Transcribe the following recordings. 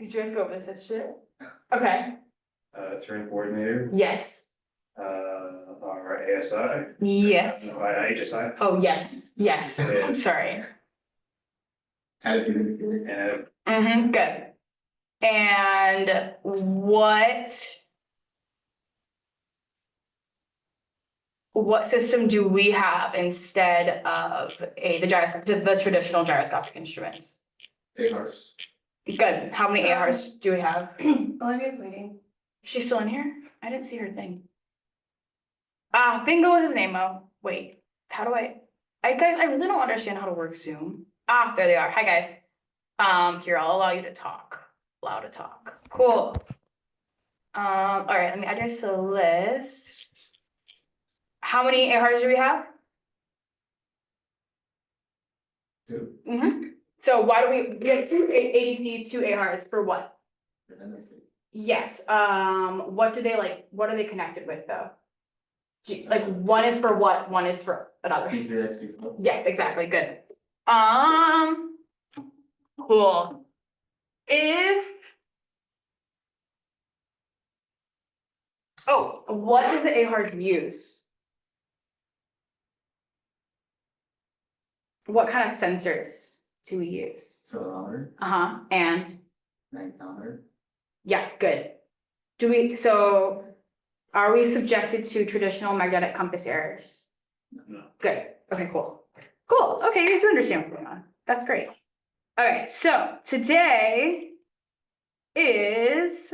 Did you guys go over this shit? Okay, Turn coordinator, yes, our ASI. yes. HSI. Oh, yes, yes, Yeah. sorry. And Good. And what system do we have instead of the traditional gyroscopic instruments? ARs. Good. How many ARs do we have? Olivia's waiting. Is she still in here? I didn't see her thing. Bingo was his name, Mo. Wait, how do guys, I really don't understand how to work Zoom. There they are. Hi, guys. Here, I'll allow you to talk. Allow to talk. Cool. All right, let me add this to the list. How many ARs do we have? 2. So why do we have 2 ADC, 2 ARs for what? Yes, what are they connected with though? Like one is for what, one is for another? Yes, exactly, good. Cool. What does the ARs use? What kind of sensors do we use? Accelerometer. And? Magnetometer. Yeah, good. Are we subjected to traditional magnetic compass errors? No. Good, okay, cool. Cool, okay, you guys understand what's going on. That's great. All right, so today is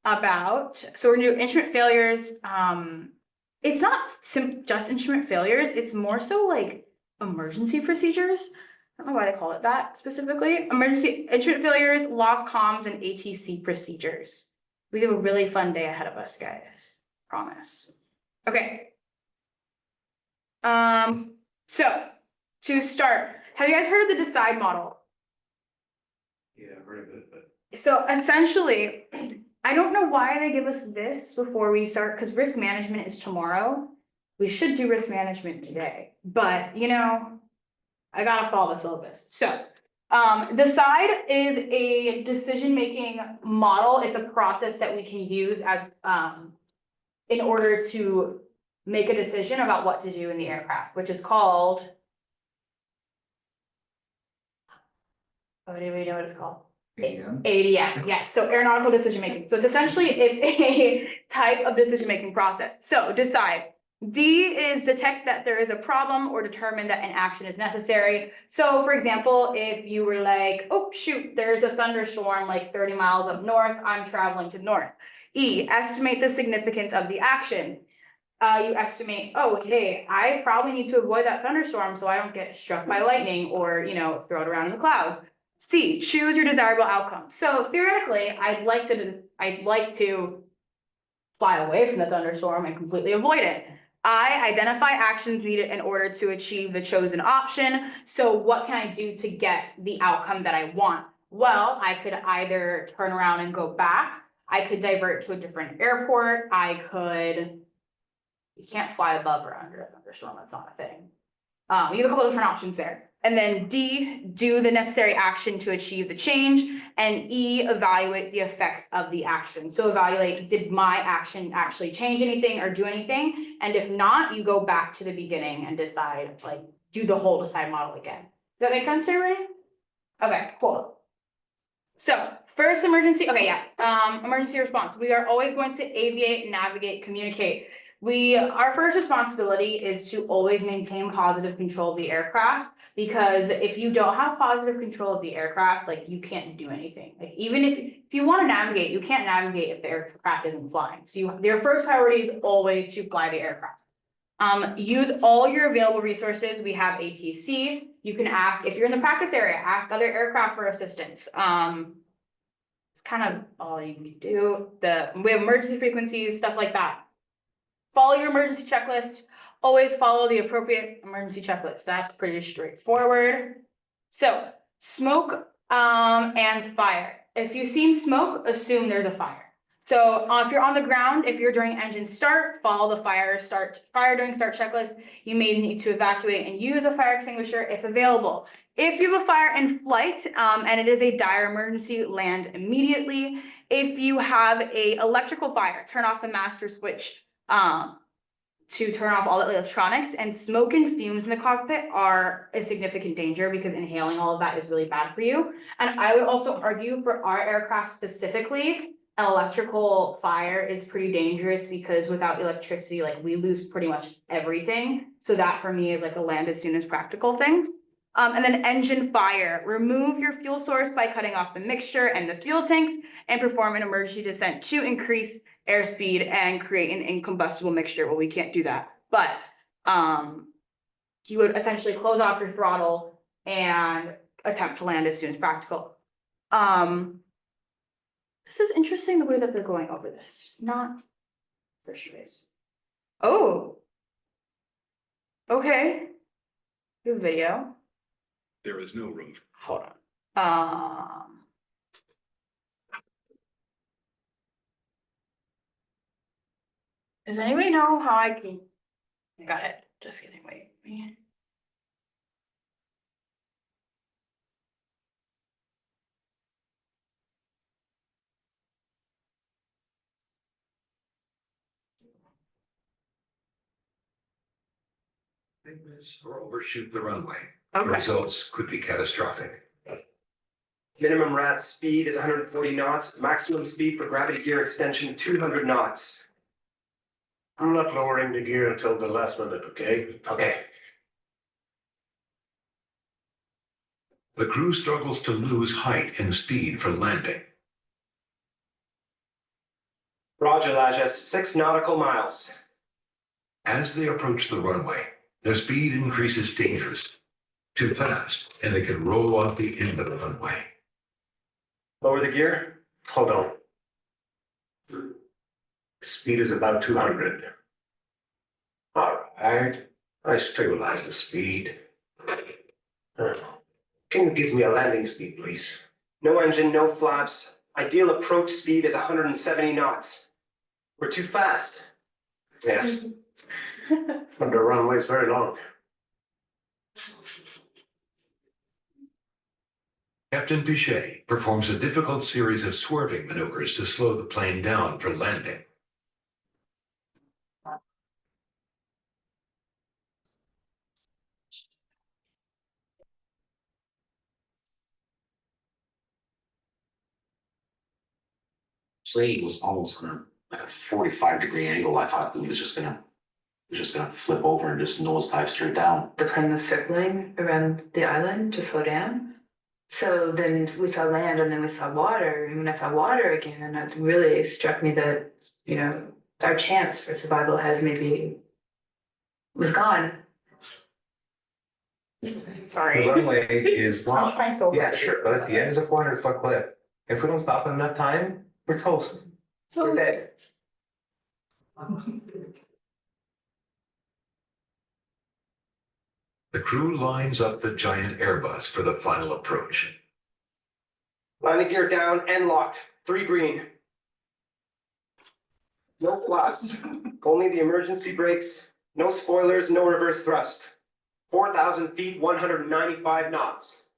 we're gonna do instrument failures. It's not just instrument failures, it's more so like emergency procedures. I don't know why they call it that specifically. Emergency instrument failures, lost comms, and ATC procedures. We have a really fun day ahead of us, guys. Promise. Okay. So to start, have you guys heard of the DECIDE model? Yeah, I've heard of it, but. So essentially, I don't know why they give us this before we start, because risk management is tomorrow. We should do risk management today, but I gotta follow the syllabus. So, DECIDE is a decision-making model. It's a process that we can use as in order to make a decision about what to do in the aircraft, which is called. Oh, do we know what it's called? ADM. ADM, yes, so aeronautical decision making. So it's essentially a type of decision making process. So DECIDE. D is detect that there is a problem or determine that an action is necessary. So for example, if you were like, oh shoot, there's a thunderstorm like 30 miles up north, I'm traveling to north. E, estimate the significance of the action. You estimate, oh, hey, I probably need to avoid that thunderstorm so I don't get struck by lightning or, throw it around in the clouds. C, choose your desirable outcome. So theoretically, I'd like to fly away from the thunderstorm and completely avoid it. I identify actions needed in order to achieve the chosen option. So what can I do to get the outcome that I want? Well, I could either turn around and go back. I could divert to a different airport. You can't fly above or under a thunderstorm. That's not a thing. You have a couple different options there. And then D, do the necessary action to achieve the change. And E, evaluate the effects of the action. So evaluate, did my action actually change anything or do anything? And if not, you go back to the beginning and decide, do the whole DECIDE model again. Does that make sense to everybody? Okay, cool. So first emergency, emergency response. We are always going to aviate, navigate, communicate. Our first responsibility is to always maintain positive control of the aircraft, because if you don't have positive control of the aircraft, you can't do anything. Even if you want to navigate, you can't navigate if the aircraft isn't flying. So your first priority is always to fly the aircraft. Use all your available resources. We have ATC. You can ask, if you're in the practice area, ask other aircraft for assistance. It's kind of all you can do. We have emergency frequencies, stuff like that. Follow your emergency checklist. Always follow the appropriate emergency checklist. That's pretty straightforward. So smoke and fire. If you see smoke, assume there's a fire. So if you're on the ground, if you're during engine start, follow the fire during start checklist. You may need to evacuate and use a fire extinguisher if available. If you have a fire in flight, and it is a dire emergency, land immediately. If you have a electrical fire, turn off the master switch, to turn off all the electronics, and smoke and fumes in the cockpit are a significant danger because inhaling all of that is really bad for you. And I would also argue for our aircraft specifically, an electrical fire is pretty dangerous because without electricity, like we lose pretty much everything. So that for me is like a land as soon as practical thing. And then engine fire, remove your fuel source by cutting off the mixture and the fuel tanks and perform an emergency descent to increase airspeed and create an incombustible mixture. Well, we can't do that, but you would essentially close off your throttle and attempt to land as soon as practical. This is interesting the way that they're going over this, not first choice. Oh. Okay. New video. There is no room. Hold on. Does anybody know how I can? I got it. Just kidding. Wait. Or overshoot the runway. Okay. Results could be catastrophic. Minimum RAT speed is 140 knots, maximum speed for gravity gear extension 200 knots. I'm not lowering the gear until the last minute, okay? Okay. The crew struggles to lose height and speed for landing. Roger, Laja, 6 nautical miles. As they approach the runway, their speed increases dangerously. Too fast, and they can roll off the end of the runway. Lower the gear. Hold on. Speed is about 200. All right, I stabilize the speed. Can you give me a landing speed, please? No engine, no flaps. Ideal approach speed is 170 knots. We're too fast. Yes. But the runway is very long. Captain Pichet performs a difficult series of swerving maneuvers to slow the plane down for landing. Sling was almost gonna, like a 45-degree angle. I thought he was just gonna flip over and just nosedive straight down. The plane was circling around the island to slow down. So then we saw land and then we saw water. And when I saw water again, and it really struck me that, you know, our chance for survival had maybe was gone. The Sorry. runway is I'm long. trying so hard. Yeah, sure, but at the end is a 400-foot cliff. If we don't stop in enough time, we're toast. We're dead. The crew lines up the giant Airbus for the final approach. Landing gear down and locked. 3 green. No flaps. Only the emergency brakes. No spoilers, no reverse thrust. 4,000 feet, 195 knots.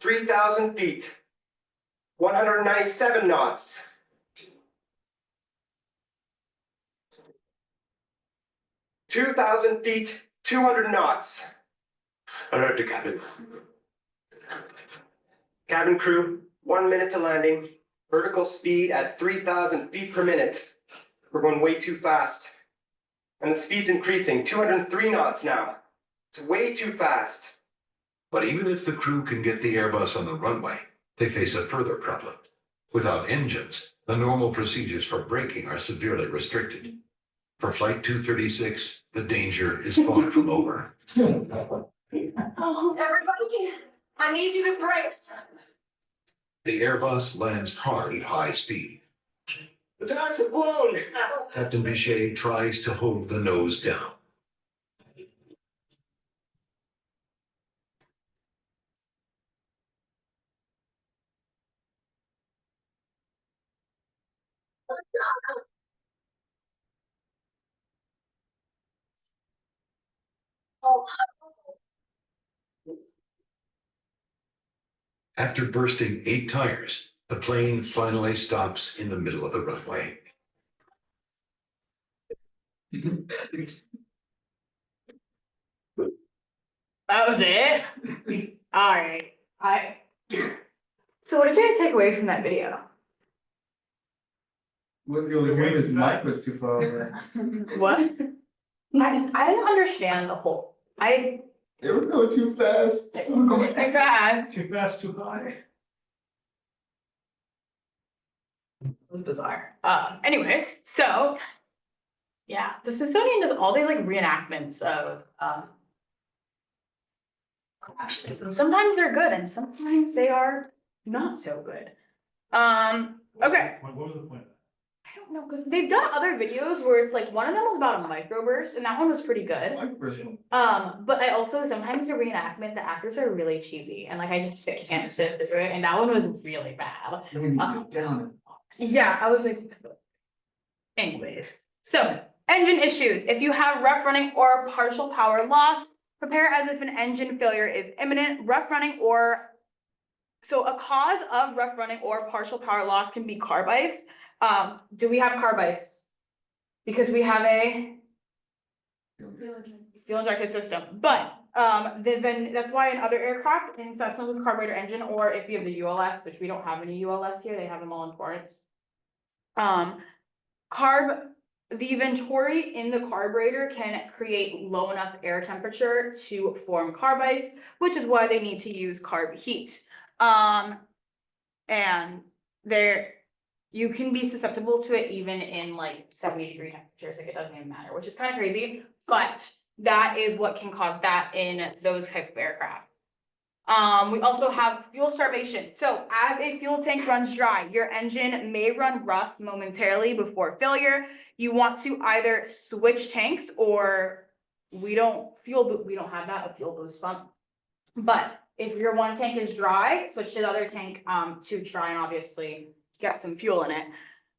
3,000 feet, 197 knots. 2,000 feet, 200 knots. Alert the cabin. Cabin crew, 1 minute to landing. Vertical speed at 3,000 feet per minute. We're going way too fast. And the speed's increasing, 203 knots now. It's way too fast. But even if the crew can get the Airbus on the runway, they face a further problem. Without engines, the normal procedures for braking are severely restricted. For Flight 236, the danger is far from over. Oh, everybody, I need you to brace. The Airbus lands hard at high speed. The tires have blown. Captain Bichet tries to hold the nose down. After bursting 8 tires, the plane finally stops in the middle of the runway. That was it? Alright, so what did you guys take away from that video? What you'll hear is mic was too far away. What? I didn't understand the whole, They were going too fast. going too fast. Too fast, too high. It was bizarre. Anyways, so. Yeah, the Smithsonian does all these like reenactments of, crashes, and sometimes they're good and sometimes they are not so good. Okay. What was the point? I don't know, because they've done other videos where it's like, one of them was about a microburst, and that one was pretty good. But I also, sometimes the reenactment, the actors are really cheesy, and like, I just can't sit through it, and that one was really bad. Yeah, I was like. Anyways, so, engine issues. If you have rough running or partial power loss, prepare as if an engine failure is imminent. Rough running or, so a cause of rough running or partial power loss can be carb ice. Do we have carb ice? Because we have a fuel injected system, but then that's why in other aircraft, in Cessna with carburetor engine, or if you have the ULS, which we don't have any ULS here, they have them all in Torrance. The venturi in the carburetor can create low enough air temperature to form carb ice, which is why they need to use carb heat. And you can be susceptible to it even in like 70-degree temperatures, like it doesn't even matter, which is kind of crazy, but that is what can cause that in those type of aircraft. We also have fuel starvation. So as a fuel tank runs dry, your engine may run rough momentarily before failure. You want to either switch tanks, or we don't have that, a fuel boost pump. But if your one tank is dry, switch to the other tank to try and obviously get some fuel in it.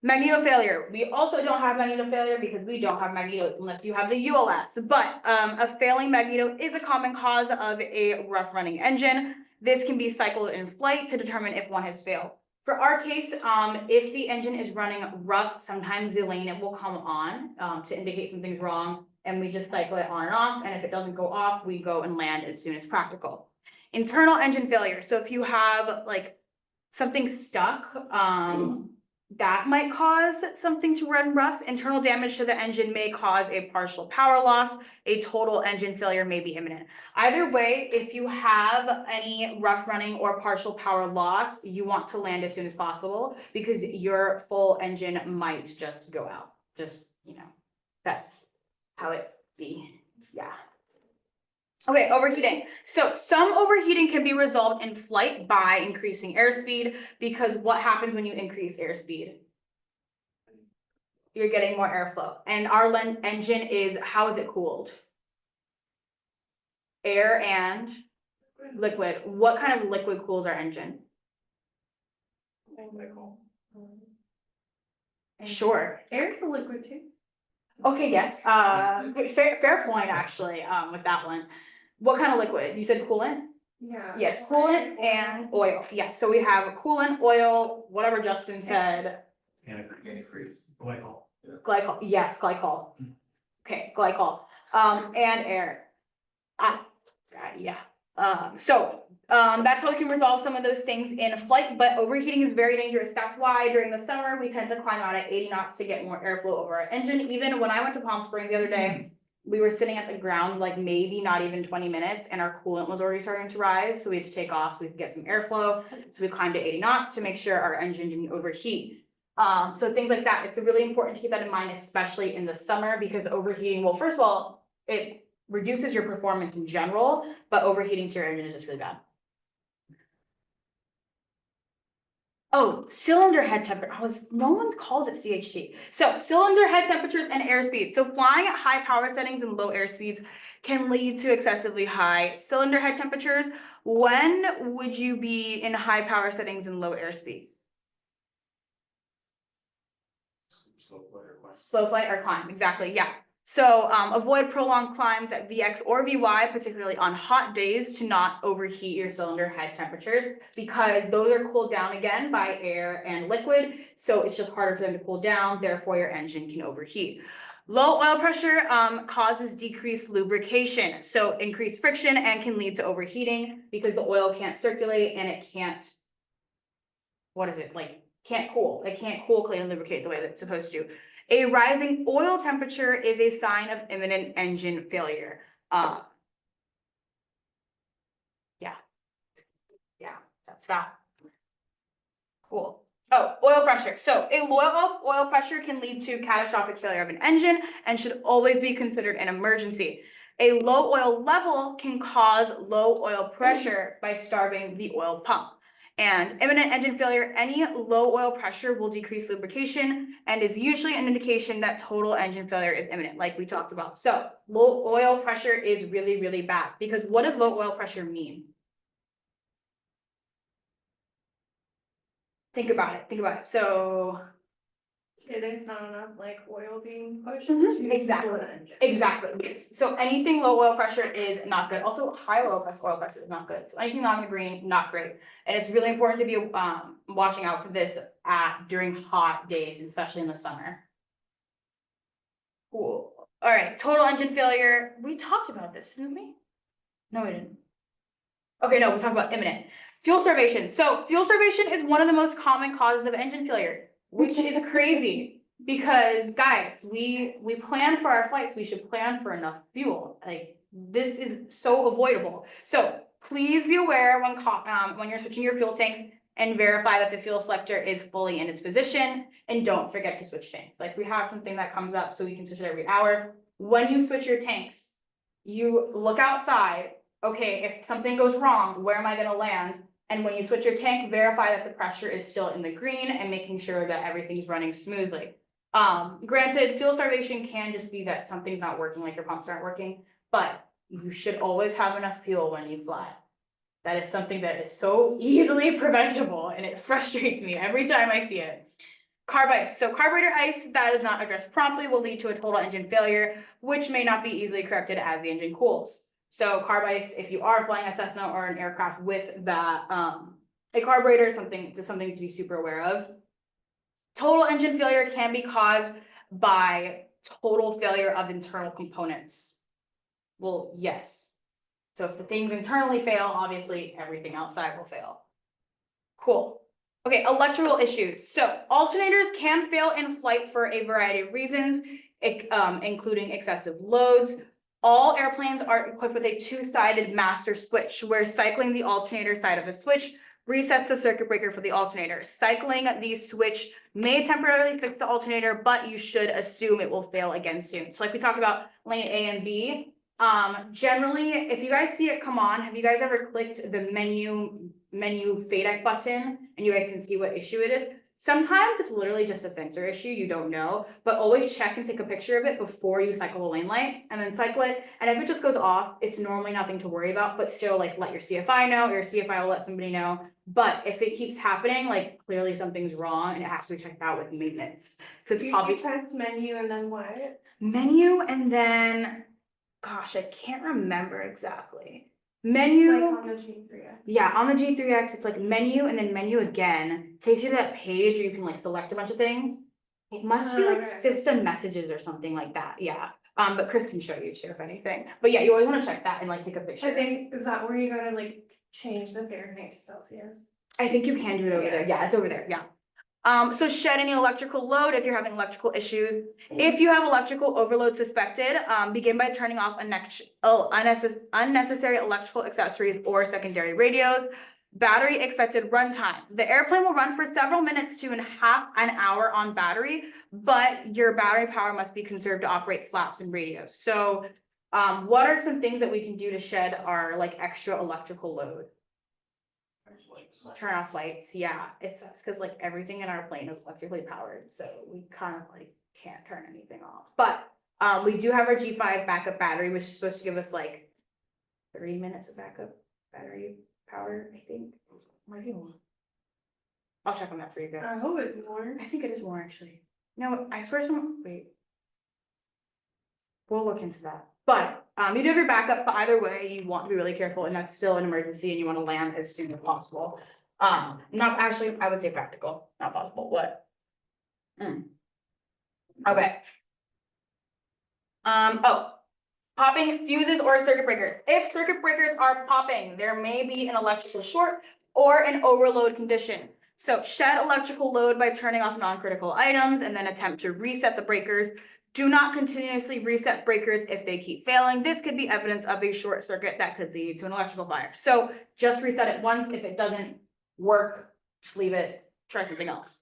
Magneto failure. We also don't have magneto failure because we don't have magnetos unless you have the ULS. But a failing magneto is a common cause of a rough running engine. This can be cycled in flight to determine if one has failed. For our case, if the engine is running rough, sometimes the lane it will come on to indicate something's wrong, and we just cycle it on and off. And if it doesn't go off, we go and land as soon as practical. Internal engine failure. So if you have like something stuck, that might cause something to run rough. Internal damage to the engine may cause a partial power loss. A total engine failure may be imminent. Either way, if you have any rough running or partial power loss, you want to land as soon as possible because your full engine might just go out. Just, that's how it be. Yeah. Okay, overheating. So some overheating can be resolved in flight by increasing airspeed, because what happens when you increase airspeed? You're getting more airflow. And our engine is, how is it cooled? Air and liquid. What kind of liquid cools our engine? Sure. Air is a liquid too. Okay, yes. Fair point, actually, with that one. What kind of liquid? You said coolant? Yeah. Yes, coolant and oil. Yeah, so we have coolant, oil, whatever Justin said. Antifreeze. Glycol. Glycol, yes, glycol. Okay, glycol, and air. Yeah. That's how we can resolve some of those things in flight, but overheating is very dangerous. That's why during the summer, we tend to climb out at 80 knots to get more airflow over our engine. Even when I went to Palm Springs the other day, we were sitting at the ground, like maybe not even 20 minutes, and our coolant was already starting to rise. So we had to take off so we could get some airflow. So we climbed to 80 knots to make sure our engine didn't overheat. So things like that, it's really important to keep that in mind, especially in the summer, because overheating, well, first of all, it reduces your performance in general, but overheating to your engine is just really bad. Oh, cylinder head temperature. No one calls it CHT. So cylinder head temperatures and airspeed. So flying at high power settings and low airspeeds can lead to excessively high cylinder head temperatures. When would you be in high power settings and low airspeeds? Slow flight or climb, exactly, yeah. So avoid prolonged climbs at VX or VY, particularly on hot days, to not overheat your cylinder head temperatures, because those are cooled down again by air and liquid. So it's just harder for them to cool down, therefore your engine can overheat. Low oil pressure causes decreased lubrication, so increased friction and can lead to overheating because the oil can't circulate and it can't, what is it, like, can't cool. It can't cool, clean, and lubricate the way that it's supposed to. A rising oil temperature is a sign of imminent engine failure. Yeah, that's that. Cool. Oh, oil pressure. So a low oil pressure can lead to catastrophic failure of an engine and should always be considered an emergency. A low oil level can cause low oil pressure by starving the oil pump. And imminent engine failure, any low oil pressure will decrease lubrication and is usually an indication that total engine failure is imminent, like we talked about. So low oil pressure is really, really bad, because what does low oil pressure mean? Think about it. So There's not enough like oil being pushed. Mhm, exactly. Exactly, yes. So anything low oil pressure is not good. Also, high oil pressure is not good. So anything on the green, not great. And it's really important to be watching out for this during hot days, especially in the summer. Cool. All right, total engine failure. We talked about this, didn't we? No, we didn't. Okay, no, we talked about imminent. Fuel starvation. So fuel starvation is one of the most common causes of engine failure, which is crazy. Because guys, we plan for our flights, we should plan for enough fuel. Like, this is so avoidable. So please be aware when you're switching your fuel tanks, and verify that the fuel selector is fully in its position, and don't forget to switch tanks. Like, we have something that comes up, so we can switch it every hour. When you switch your tanks, you look outside. Okay, if something goes wrong, where am I gonna land? And when you switch your tank, verify that the pressure is still in the green and making sure that everything's running smoothly. Granted, fuel starvation can just be that something's not working, like your pumps aren't working, but you should always have enough fuel when you fly. That is something that is so easily preventable, and it frustrates me every time I see it. Carb ice. So carburetor ice that is not addressed promptly will lead to a total engine failure, which may not be easily corrected as the engine cools. So carb ice, if you are flying a Cessna or an aircraft with that, a carburetor, something to be super aware of. Total engine failure can be caused by total failure of internal components. Well, yes. So if the things internally fail, obviously everything outside will fail. Cool. Okay, electrical issues. So alternators can fail in flight for a variety of reasons, including excessive loads. All airplanes are equipped with a two-sided master switch, where cycling the alternator side of the switch resets the circuit breaker for the alternator. Cycling the switch may temporarily fix the alternator, but you should assume it will fail again soon. So like we talked about lane A and B, generally, if you guys see it come on, have you guys ever clicked the menu FADEC button and you guys can see what issue it is? Sometimes it's literally just a sensor issue, you don't know, but always check and take a picture of it before you cycle the lane light, and then cycle it. And if it just goes off, it's normally nothing to worry about, but still, like, let your CFI know, or your CFI will let somebody know. But if it keeps happening, like, clearly something's wrong and it has to be checked out with maintenance. So it's probably press menu and then what? menu, and then, gosh, I can't remember exactly. Menu. Like on the G3X. Yeah, on the G3X, it's like menu and then menu again. Takes you to that page where you can like select a bunch of things. It must be like Okay. system messages or something like that, yeah. But Chris can show you too if anything. But yeah, you always wanna check that and like take a picture. I think, is that where you gotta like change the Fahrenheit to Celsius? I think you can do it over there. Yeah, it's over there, yeah. So shed any electrical load if you're having electrical issues. If you have electrical overload suspected, begin by turning off unnecessary electrical accessories or secondary radios. Battery expected runtime. The airplane will run for several minutes to half an hour on battery, but your battery power must be conserved to operate flaps and radios. So what are some things that we can do to shed our like extra electrical load? Turn off lights, yeah, it sucks because like everything in our plane is electrically powered, so we kind of like can't turn anything off. But we do have our G5 backup battery, which is supposed to give us like 3 minutes of backup battery power, I think. Might be more. I'll check on that for you guys. I hope it's more. I think it is more actually. No, I swear wait. we'll look into that. But, you do have your backup, but either way, you want to be really careful, and that's still an emergency, and you wanna land as soon as possible. Not actually, I would say practical, not possible, what? Okay. Oh, popping fuses or circuit breakers. If circuit breakers are popping, there may be an electrical short or an overload condition. So shed electrical load by turning off non-critical items and then attempt to reset the breakers. Do not continuously reset breakers if they keep failing. This could be evidence of a short circuit that could lead to an electrical fire. So just reset it once. If it doesn't work, just leave it, try something else.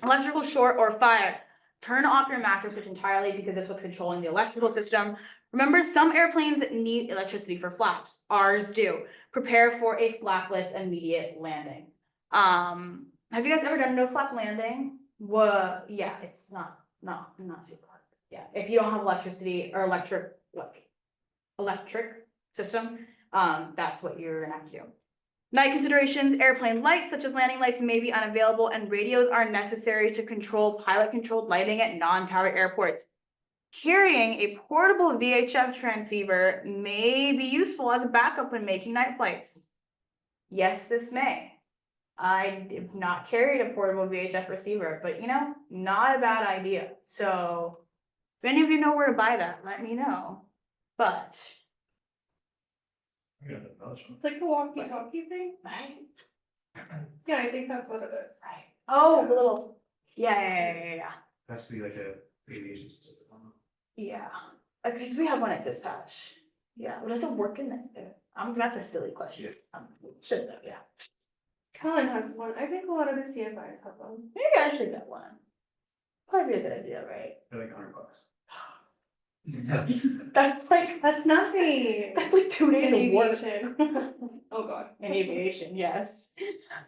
Electrical short or fire. Turn off your master switch entirely because that's what's controlling the electrical system. Remember, some airplanes need electricity for flaps. Ours do. Prepare for a flapless immediate landing. Have you guys ever done a no flap landing? Yeah, it's not super hard. Yeah, if you don't have electricity or electric system, that's what you're gonna have to do. Night considerations, airplane lights such as landing lights may be unavailable and radios are necessary to control pilot-controlled lighting at non-tower airports. Carrying a portable VHF transceiver may be useful as a backup when making night flights. Yes, this may. I have not carried a portable VHF receiver, but not a bad idea. So if any of you know where to buy that, let me know. But Yeah, that's It's like the walkie-talkie thing. right. Yeah, I think that's what it is. Right. Oh, the little, yeah. has to be like a aviation specific one. Yeah, because we have one at dispatch. Yeah, well, does it work in there? That's a silly question. Should know, yeah. Kellen has one. I think a lot of the CFIs have one. Maybe I should get one. Probably be a good idea, right? They're like $100. That's nothing. That's like 2 days of work. Aviation. Oh, God. In aviation, yes.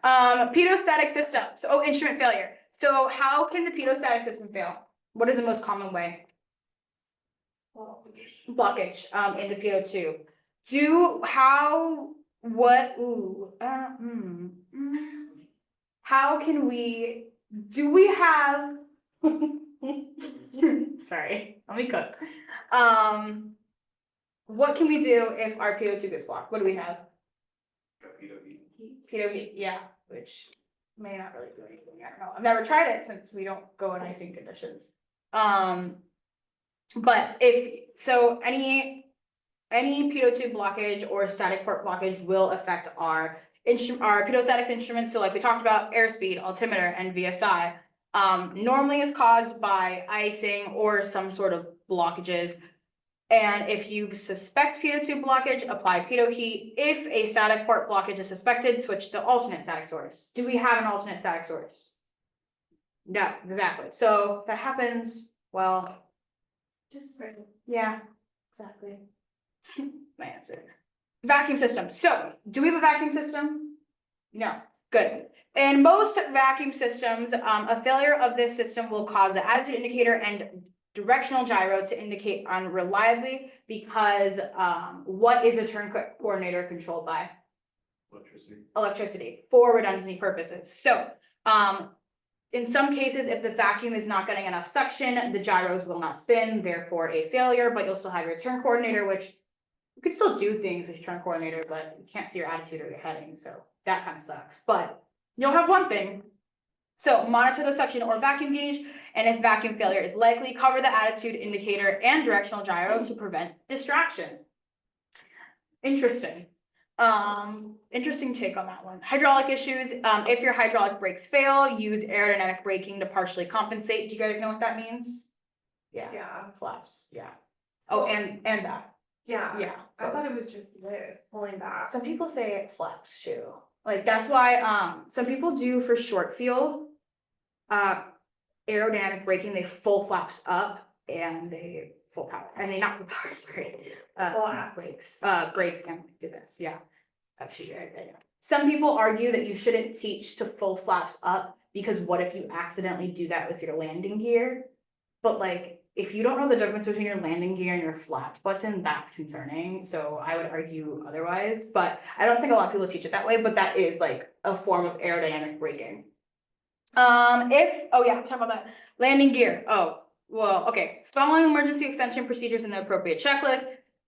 Pedostatic system. So, instrument failure. So how can the pedostatic system fail? What is the most common way? Blockage, in the pedo tube. How can we, do we have, sorry, let me cook. What can we do if our pedo tube is blocked? What do we have? POV, yeah, which may not really do anything. I don't know. I've never tried it since we don't go in icing conditions. But any pedo tube blockage or static port blockage will affect our pedostatics instruments. So like we talked about, airspeed, altimeter, and VSI. Normally is caused by icing or some sort of blockages. And if you suspect pedo tube blockage, apply pedo heat. If a static port blockage is suspected, switch to alternate static source. Do we have an alternate static source? No, exactly. So if that happens, well, just pray. Yeah, exactly. My answer. Vacuum system. So do we have a vacuum system? No. Good. In most vacuum systems, a failure of this system will cause the attitude indicator and directional gyro to indicate unreliably because what is a turn coordinator controlled by? Electricity for redundancy purposes. So in some cases, if the vacuum is not getting enough suction, the gyros will not spin, therefore a failure, but you'll still have your turn coordinator, which you can still do things with your turn coordinator, but you can't see your attitude or your heading, so that kind of sucks. But you'll have one thing. So monitor the suction or vacuum gauge, and if vacuum failure is likely, cover the attitude indicator and directional gyro to prevent distraction. Interesting. Interesting take on that one. Hydraulic issues. If your hydraulic brakes fail, use aerodynamic braking to partially compensate. Do you guys know what that means? Yeah. Flaps. Yeah. Oh, and that. Yeah. I thought it was just this, pulling back. Some people say it flaps too. Like that's why some people do for short field aerodynamic braking, they full flaps up and they full power. And they not full power, sorry. Brakes can do this, yeah. Actually, right there. Some people argue that you shouldn't teach to full flaps up because what if you accidentally do that with your landing gear? But like, if you don't know the difference between your landing gear and your flaps button, that's concerning. So I would argue otherwise, but I don't think a lot of people teach it that way, but that is like a form of aerodynamic braking. Talk about that. Landing gear. Oh, well, okay, following emergency extension procedures in the appropriate checklist.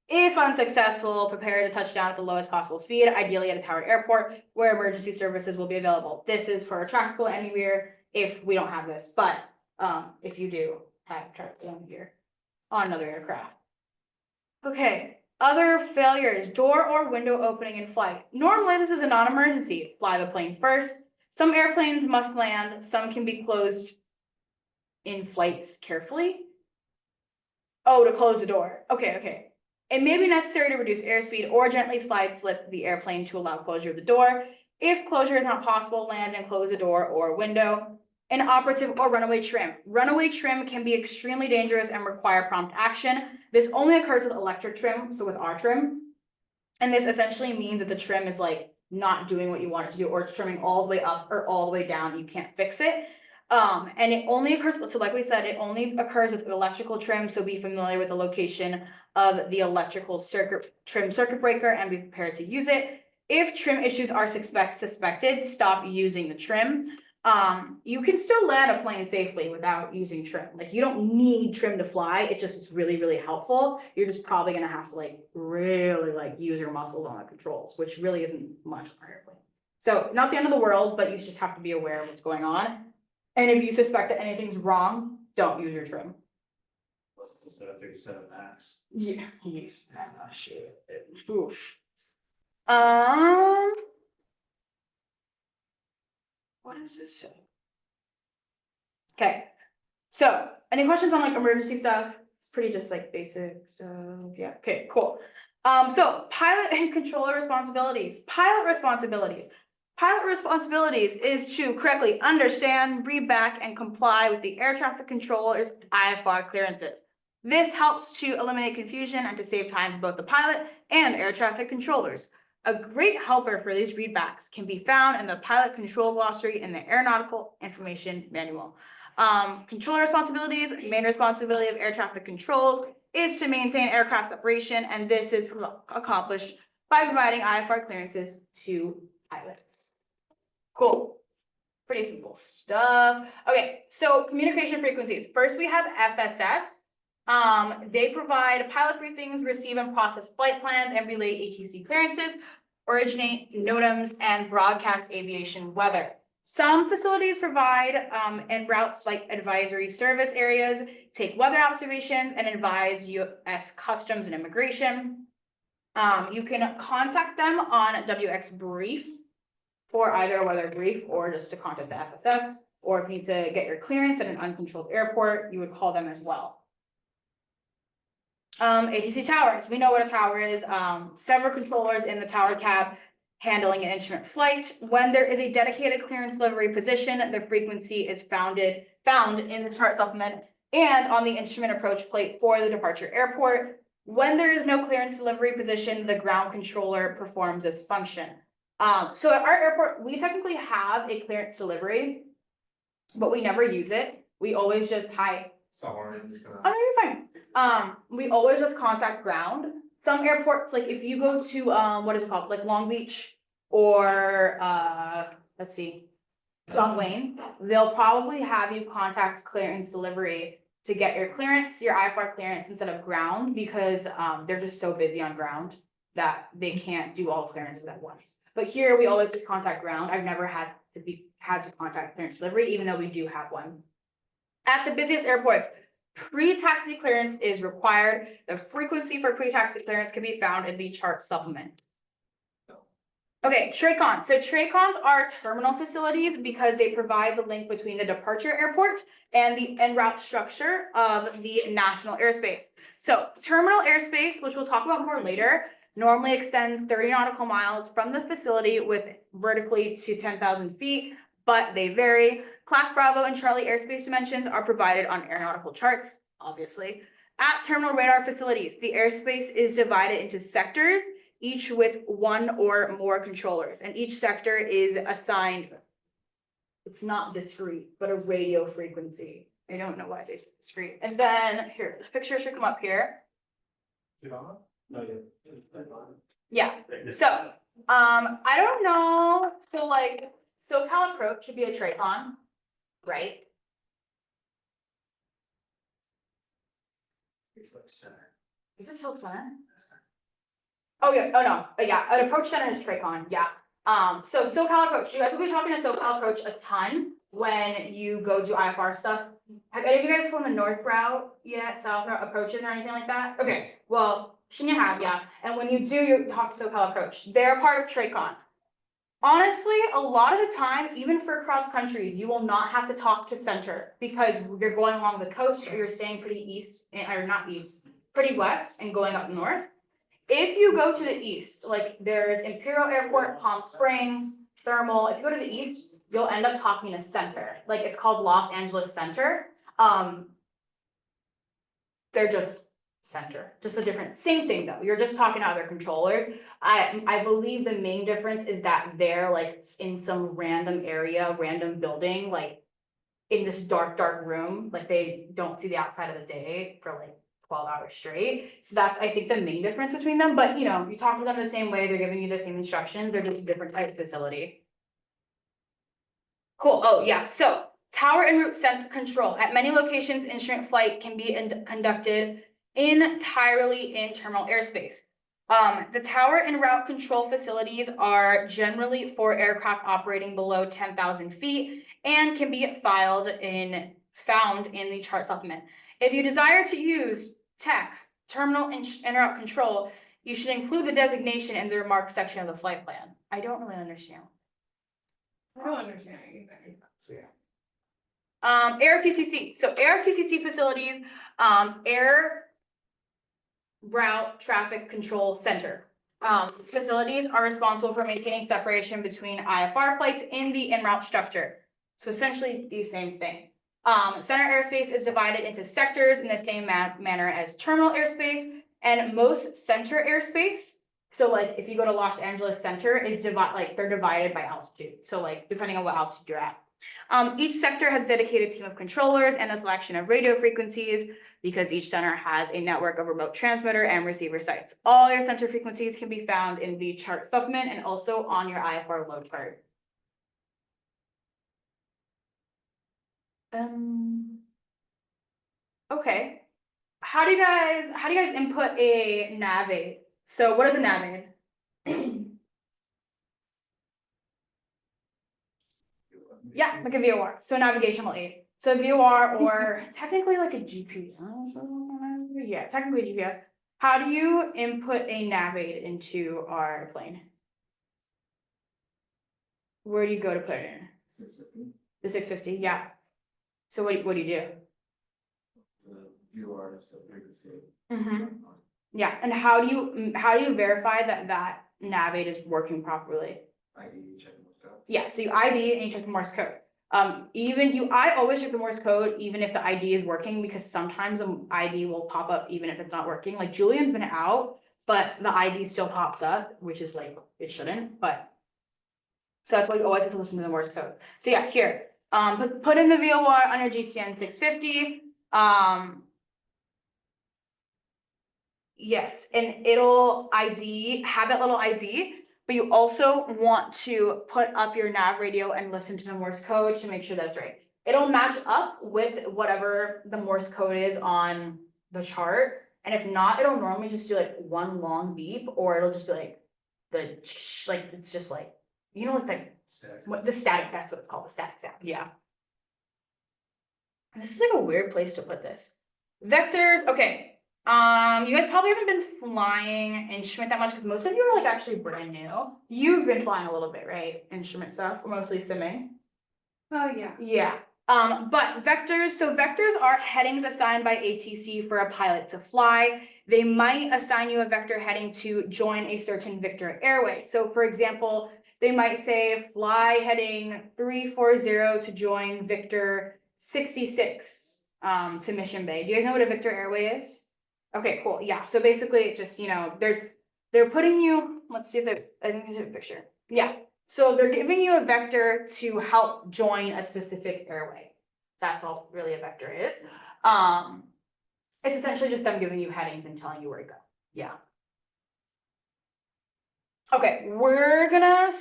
If unsuccessful, prepare to touch down at the lowest possible speed, ideally at a towered airport where emergency services will be available. This is for tractable landing gear if we don't have this, but if you do have tractable landing gear on another aircraft. Okay, other failures, door or window opening in flight. Normally, this is a non-emergency. Fly the plane first. Some airplanes must land, some can be closed in flights carefully. Oh, to close the door. Okay. It may be necessary to reduce airspeed or gently slip the airplane to allow closure of the door. If closure is not possible, land and close the door or window. Inoperative or runaway trim. Runaway trim can be extremely dangerous and require prompt action. This only occurs with electric trim, so with our trim. And this essentially means that the trim is like not doing what you want it to do, or it's trimming all the way up or all the way down. You can't fix it. And it only occurs, so like we said, it only occurs with electrical trim, so be familiar with the location of the electrical circuit breaker and be prepared to use it. If trim issues are suspected, stop using the trim. You can still land a plane safely without using trim. Like, you don't need trim to fly. It just is really, really helpful. You're just probably gonna have to like really like use your muscles on the controls, which really isn't much on an airplane. So not the end of the world, but you just have to be aware of what's going on. And if you suspect that anything's wrong, don't use your trim. Unless it's a 737 Max. Yeah, yes, shit. Oof. What does this say? Okay, so any questions on like emergency stuff? It's pretty just like basic stuff. Yeah, okay, cool. So pilot and controller responsibilities. Pilot responsibilities is to correctly understand, read back, and comply with the air traffic controller's IFR clearances. This helps to eliminate confusion and to save time for both the pilot and air traffic controllers. A great helper for these readbacks can be found in the pilot control glossary in the Aeronautical Information Manual. Controller responsibilities, main responsibility of air traffic controls is to maintain aircraft separation, and this is accomplished by providing IFR clearances to pilots. Cool. Pretty simple stuff. Okay, so communication frequencies. First, we have FSS. They provide pilot briefings, receive and process flight plans, and relay ATC clearances, originate NOTAMs, and broadcast aviation weather. Some facilities provide en route flight advisory service areas, take weather observations, and advise U.S. Customs and Immigration. You can contact them on WX Brief for either a weather brief or just to contact the FSS, or if you need to get your clearance at an uncontrolled airport, you would call them as well. ATC towers, we know what a tower is. Several controllers in the tower cab handling an instrument flight. When there is a dedicated clearance delivery position, the frequency is found in the chart supplement and on the instrument approach plate for the departure airport. When there is no clearance delivery position, the ground controller performs this function. So at our airport, we technically have a clearance delivery, but we never use it. We always just Somewhere in this. Oh, no, you're fine. We always just contact ground. Some airports, like if you go to, what is it called, like Long Beach or, let's see, John Wayne, they'll probably have you contact clearance delivery to get your clearance, your IFR clearance instead of ground, because, they're just so busy on ground that they can't do all clearances at once. But here we always just contact ground. I've never had to contact clearance delivery, even though we do have one. At the busiest airports, pre-taxi clearance is required. The frequency for pre-taxi clearance can be found in the chart supplement. Okay, TRACONs. So TRACONs are terminal facilities because they provide the link between the departure airport and the en route structure of the national airspace. So terminal airspace, which we'll talk about more later, normally extends 30 nautical miles from the facility with vertically to 10,000 feet, but they vary. Class Bravo and Charlie airspace dimensions are provided on aeronautical charts, obviously. At terminal radar facilities, the airspace is divided into sectors, each with one or more controllers, and each sector is assigned, it's not discrete, but a radio frequency. I don't know why they say discrete. And then here, the picture should come up here. Is it on? No, Yeah, so, I don't know, so like, SoCal Approach should be a TRACON, right? It's like center. Is it Silk Center? Oh, yeah, oh, no, yeah, an approach center is Tracon, yeah. So SoCal approach, you guys will be talking to SoCal approach a ton when you go do IFR stuff. Have any of you guys flown the north route yet, south route approaches or anything like that? Okay, well, Shinya has, yeah, and when you do, you talk to SoCal approach, they're part of Tracon. Honestly, a lot of the time, even for cross countries, you will not have to talk to center because you're going along the coast or you're staying pretty east, or not east, pretty west and going up north. If you go to the east, like there's Imperial Airport, Palm Springs, Thermal, if you go to the east, you'll end up talking to center, like it's called Los Angeles Center. They're just center, just a different, same thing though, you're just talking to other controllers. I believe the main difference is that they're like in some random area, random building, like in this dark room, like they don't see the outside of the day for like 12 hours straight. So that's, I think, the main difference between them, but you know, you talk to them the same way, they're giving you the same instructions, they're just a different type of facility. Cool, oh yeah, so tower and route control. At many locations, instrument flight can be conducted entirely in terminal airspace. The tower and route control facilities are generally for aircraft operating below 10,000 feet and can be found in the chart supplement. If you desire to use tech, terminal and route control, you should include the designation in the remarks section of the flight plan. I don't really understand. I don't understand anything. ARTCC. So ARTCC facilities, Air Route Traffic Control Center. Facilities are responsible for maintaining separation between IFR flights in the en-route structure. So essentially the same thing. Center airspace is divided into sectors in the same manner as terminal airspace, and most center airspace, so like if you go to Los Angeles Center, is they're divided by altitude. So like depending on what altitude you're at. Each sector has a dedicated team of controllers and a selection of radio frequencies because each center has a network of remote transmitter and receiver sites. All your center frequencies can be found in the chart supplement and also on your IFR load chart. Okay. How do you guys input a nav aid? So what is a nav aid? Yeah, like a VOR, so navigational aid. So VOR or technically like a GPS. Yeah, technically GPS. How do you input a nav aid into our plane? Where do you go to put it in? 650. The 650, yeah. So what do you do? The UR frequency. Yeah, and how do you verify that nav aid is working properly? ID check Morse code. Yeah, so you ID and you check the Morse code. I always check the Morse code even if the ID is working because sometimes an ID will pop up even if it's not working. Like Julian's been out, but the ID still pops up, which is like it shouldn't, but so that's why you always have to listen to the Morse code. So yeah, here, put in the VOR under GTN 650. Yes, and it'll have that little ID. But you also want to put up your nav radio and listen to the Morse code to make sure that's right. It'll match up with whatever the Morse code is on the chart. And if not, it'll normally just do like one long beep, or it'll just be like it's just like, you know, like the static, that's what it's called, the static sound. Yeah. This is like a weird place to put this. Vectors, okay. You guys probably haven't been flying instrument that much because most of you are like actually brand new. You've been flying a little bit, right? Instrument stuff, mostly simming. Oh, yeah. Yeah. But vectors, so vectors are headings assigned by ATC for a pilot to fly. They might assign you a vector heading to join a certain Victor airway. So for example, they might say fly heading 340 to join Victor 66 to Mission Bay. Do you guys know what a Victor airway is? Okay, cool. Yeah. So basically just, you know, they're putting you, let's see if I think there's a picture. Yeah. So they're giving you a vector to help join a specific airway. That's all really a vector is. It's essentially just them giving you headings and telling you where to go. Yeah. Okay, we're gonna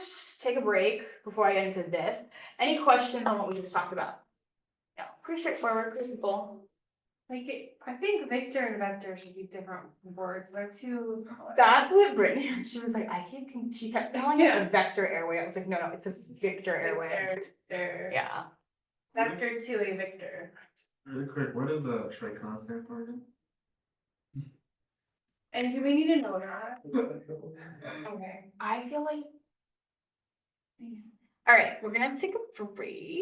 take a break before I get into this. Any questions on what we just talked about? Yeah, pretty straightforward, pretty simple. I think Victor and vector should be different words, they're two. That's what Brittany, she was like, she kept calling it Yeah. a vector airway. I was like, no, it's a Victor airway. Victor. Yeah. Vector to a Victor. Really quick, what does the tricon stand for again? And do we need to know that? Okay. I feel like. All right, we're gonna take a break.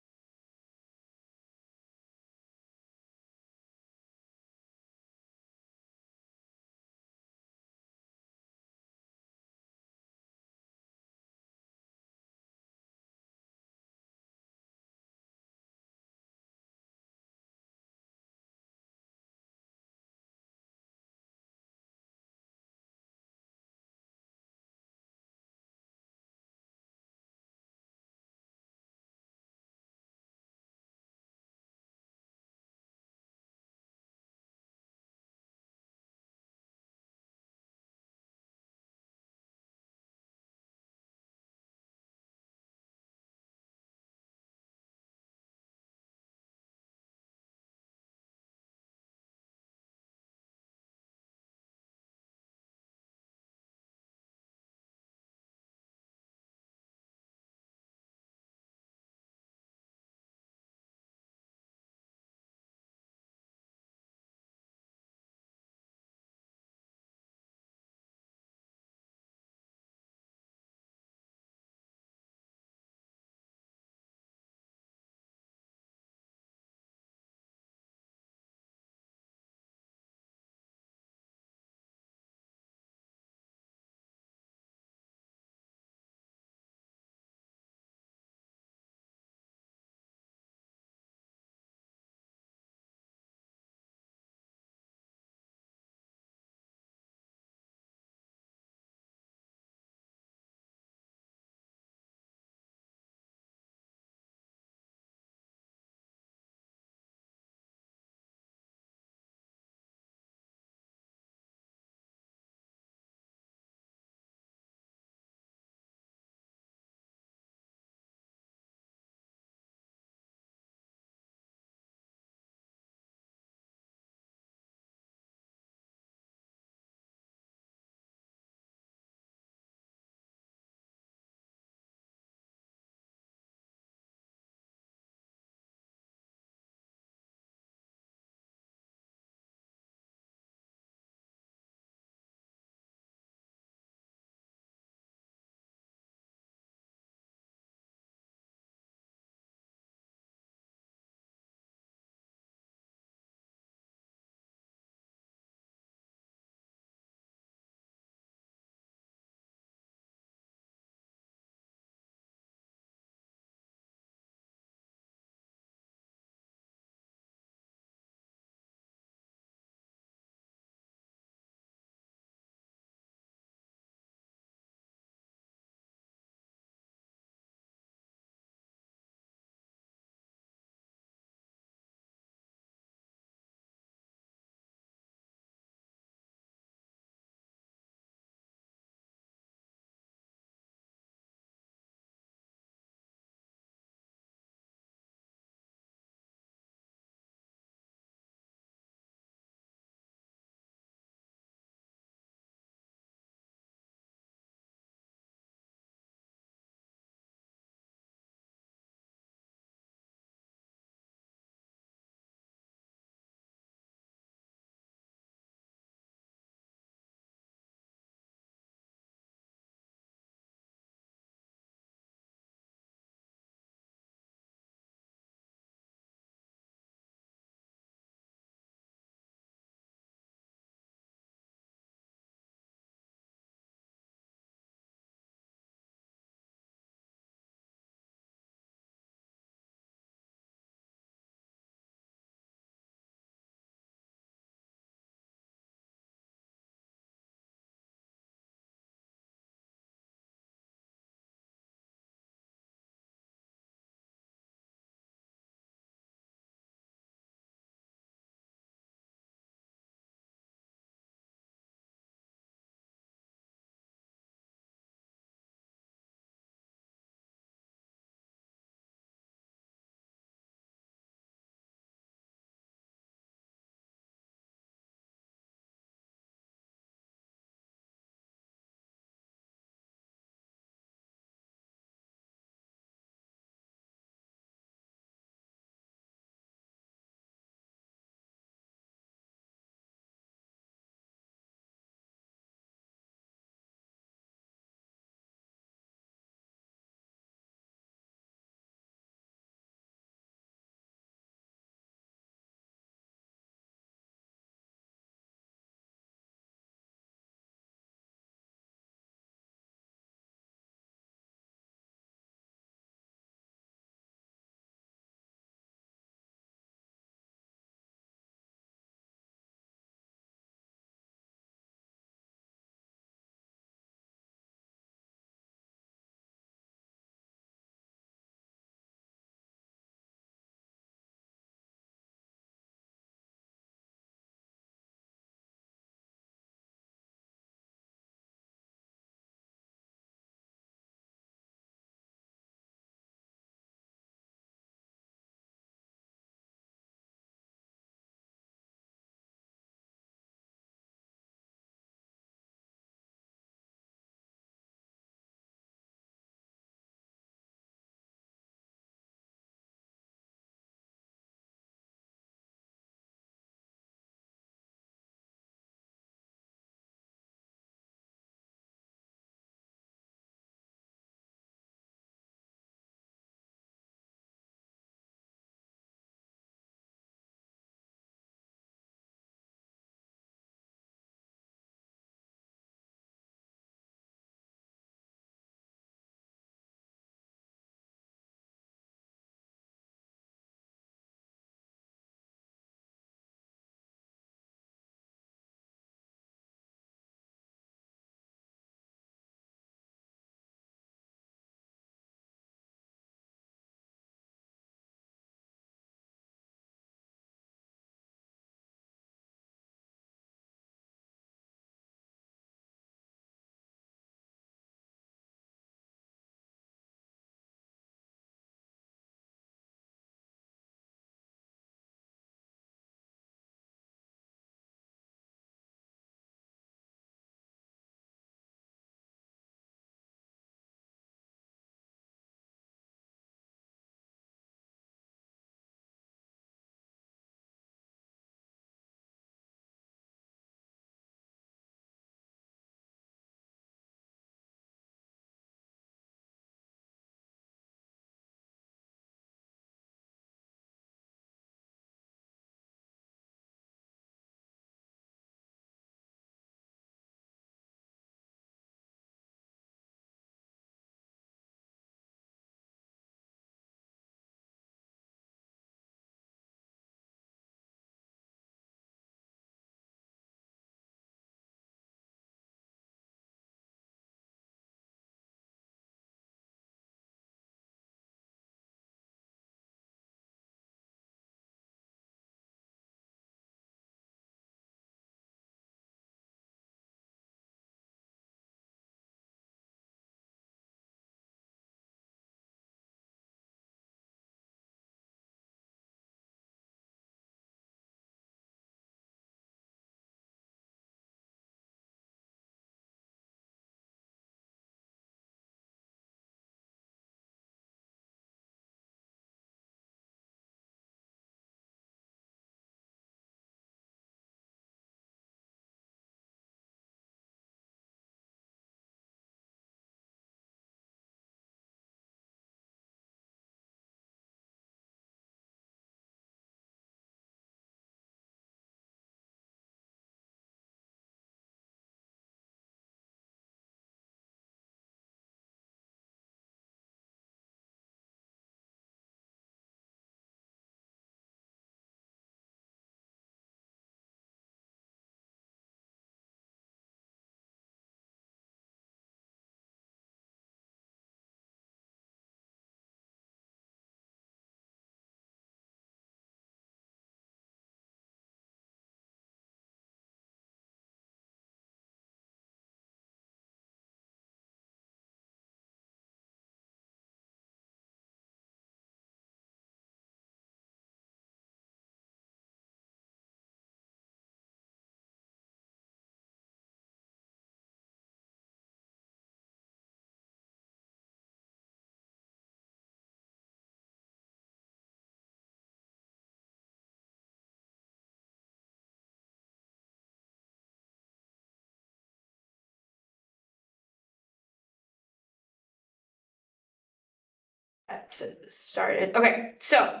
Let's get this started. Okay, so.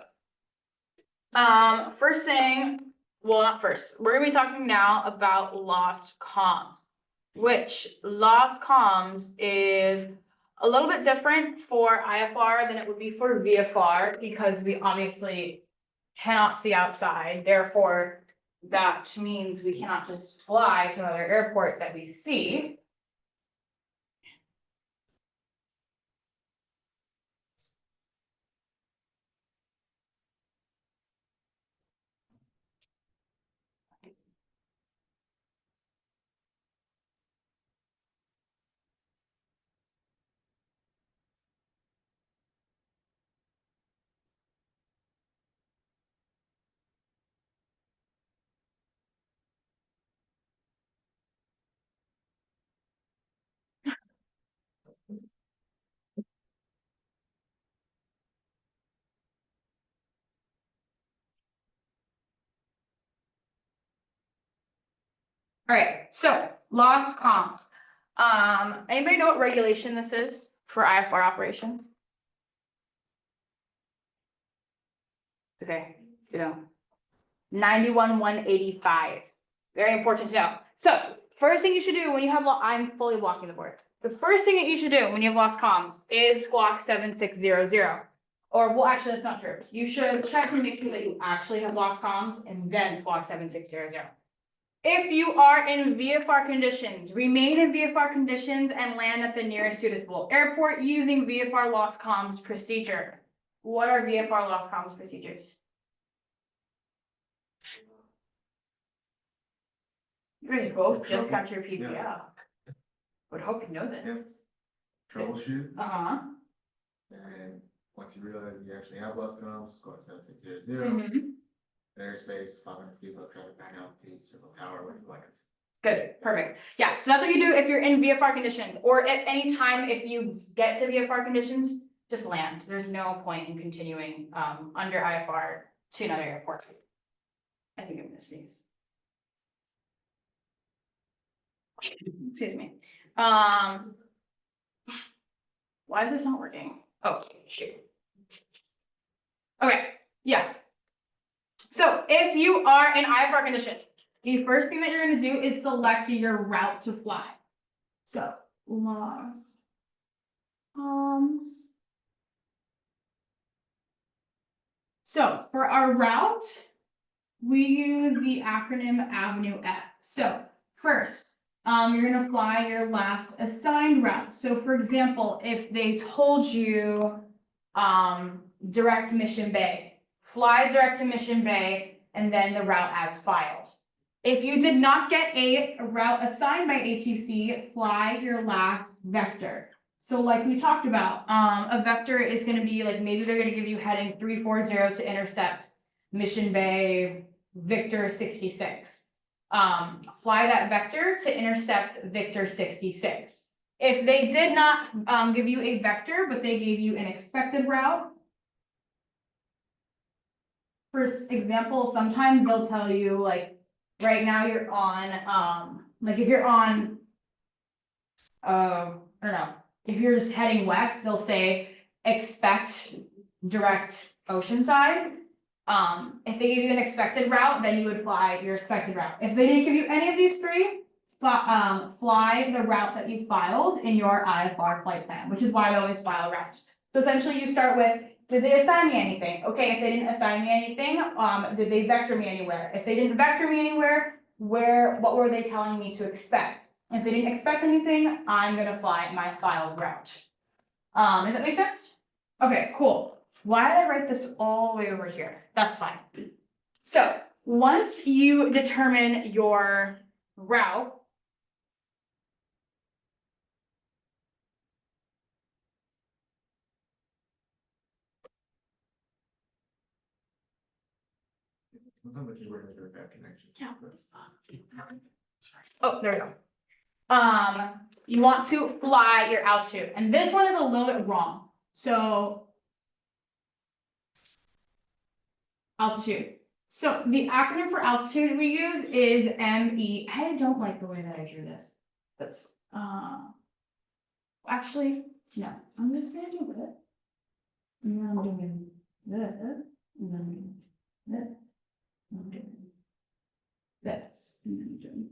First thing, well, not first, we're gonna be talking now about lost comms. Which lost comms is a little bit different for IFR than it would be for VFR because we obviously cannot see outside, therefore that means we cannot just fly to another airport that we see. Alright, so lost comms. Anybody know what regulation this is for IFR operations? Okay, you know. 91-185. Very important to know. So, first thing you should do when you have, I'm fully blocking the board. The first thing that you should do when you have lost comms is squawk 7600. Or, well, actually, that's not true. You should check and make sure that you actually have lost comms and then squawk 7600. If you are in VFR conditions, remain in VFR conditions and land at the nearest suitable airport using VFR lost comms procedure. What are VFR lost comms procedures? You guys both just got your PPL. Yeah. Would hope you know this. Yes. Troubleshoot, Uh-huh. and once you realize you actually have lost comms, go to 7600. Mhm. Airspace, 500 feet above traffic, 9 altitude, circle tower, what you like it. Good, perfect. Yeah, so that's what you do if you're in VFR conditions, or at any time if you get to VFR conditions, just land. There's no point in continuing under IFR to another airport. I think I'm gonna sneeze. Excuse me. Why is this not working? Oh, shoot. Okay, yeah. So if you are in IFR conditions, the first thing that you're gonna do is select your route to fly. So, lost comms. So for our route, we use the acronym Avenue F. So first, you're gonna fly your last assigned route. So for example, if they told you, direct Mission Bay, fly direct to Mission Bay and then the route as filed. If you did not get a route assigned by ATC, fly your last vector. So like we talked about, a vector is gonna be like, maybe they're gonna give you heading 340 to intercept Mission Bay Victor 66. Fly that vector to intercept Victor 66. If they did not give you a vector, but they gave you an expected route, for example, sometimes they'll tell you like, right now you're on, like if you're on, I don't know, if you're just heading west, they'll say expect direct Oceanside. If they give you an expected route, then you would fly your expected route. If they didn't give you any of these three, fly the route that you filed in your IFR flight plan, which is why I always file a route. So essentially you start with, did they assign me anything? Okay, if they didn't assign me anything, did they vector me anywhere? If they didn't vector me anywhere, what were they telling me to expect? If they didn't expect anything, I'm gonna fly my filed route. Does that make sense? Okay, cool. Why did I write this all the way over here? That's fine. So once you determine your route, Sometimes if you were to do a bad connection. yeah. Oh, there we go. You want to fly your altitude, and this one is a little bit wrong. So altitude. So the acronym for altitude we use is ME. I don't like the way that I drew this. That's actually, no, I'm just gonna do it. And I'm doing this, and then this. I'm doing this, and then doing.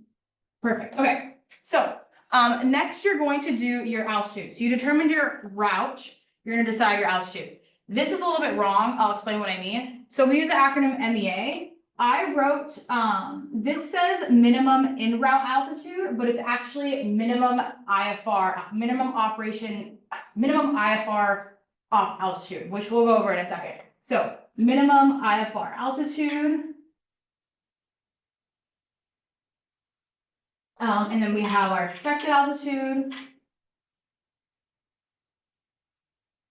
Perfect, okay, so, next you're going to do your altitude. So you determined your route, you're gonna decide your altitude. This is a little bit wrong, I'll explain what I mean. So we use the acronym MEA. I wrote, this says minimum in route altitude, but it's actually minimum IFR, minimum IFR altitude, which we'll go over in a second. So minimum IFR altitude. And then we have our expected altitude.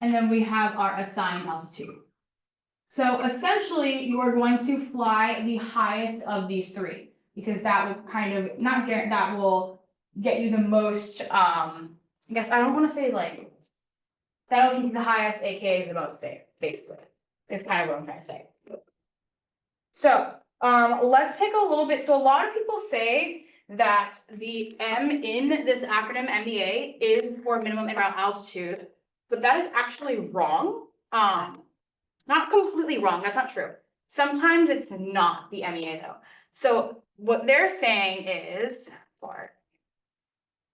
And then we have our assigned altitude. So essentially, you are going to fly the highest of these three, because that will kind of, not get, that will get you the most, I guess, I don't wanna say like, that'll keep the highest, AKA the most safe, basically. It's kind of what I'm trying to say. So, let's take a little bit, so a lot of people say that the M in this acronym MEA is for minimum in route altitude, but that is actually wrong. Not completely wrong, that's not true. Sometimes it's not the MEA though. So what they're saying is,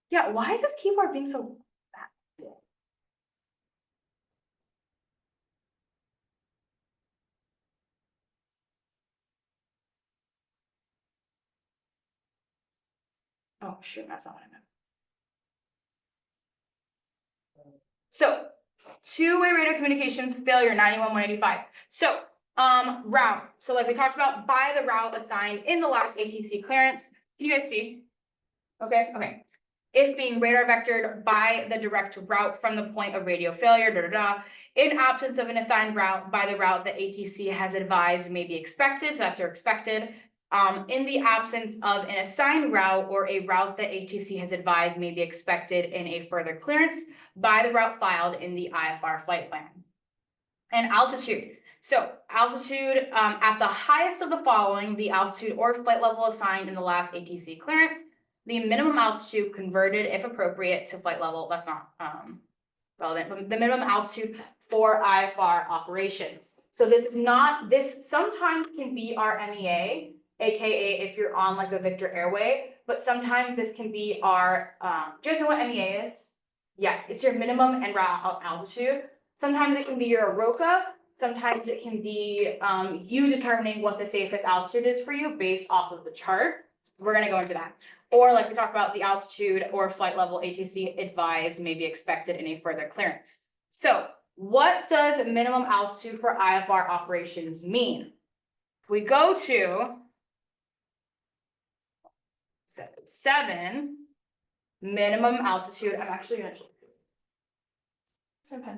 yeah, why is this keyboard being so bad? Oh, shoot, that's not what I meant. So, two-way radio communications failure 91-185. So, route. So like we talked about, by the route assigned in the last ATC clearance. Can you guys see? Okay, okay. If being radar vectored by the direct route from the point of radio failure, in absence of an assigned route by the route that ATC has advised may be expected, so that's your expected. In the absence of an assigned route or a route that ATC has advised may be expected in a further clearance by the route filed in the IFR flight plan. And altitude. So altitude, at the highest of the following, the altitude or flight level assigned in the last ATC clearance, the minimum altitude converted, if appropriate, to flight level, that's not relevant, but the minimum altitude for IFR operations. So this is not, this sometimes can be our MEA, AKA if you're on like a Victor Airway, but sometimes this can be our, do you guys know what MEA is? Yeah, it's your minimum en route altitude. Sometimes it can be your AROCA, sometimes it can be you determining what the safest altitude is for you based off of the chart. We're gonna go into that. Or like we talked about, the altitude or flight level ATC advised may be expected in a further clearance. So what does minimum altitude for IFR operations mean? We go to 7, minimum altitude. I'm actually gonna. Okay.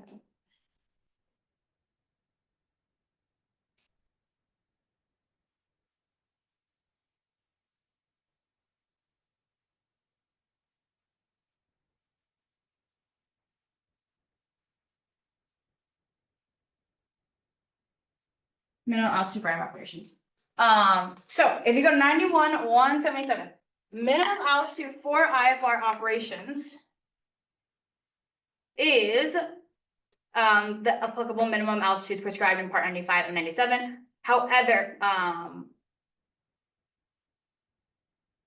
Minimum altitude for operations. So if you go to 91-177, minimum altitude for IFR operations is the applicable minimum altitudes prescribed in part 95 and 97. However,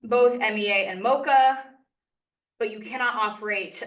both MEA and MOCA, but you cannot operate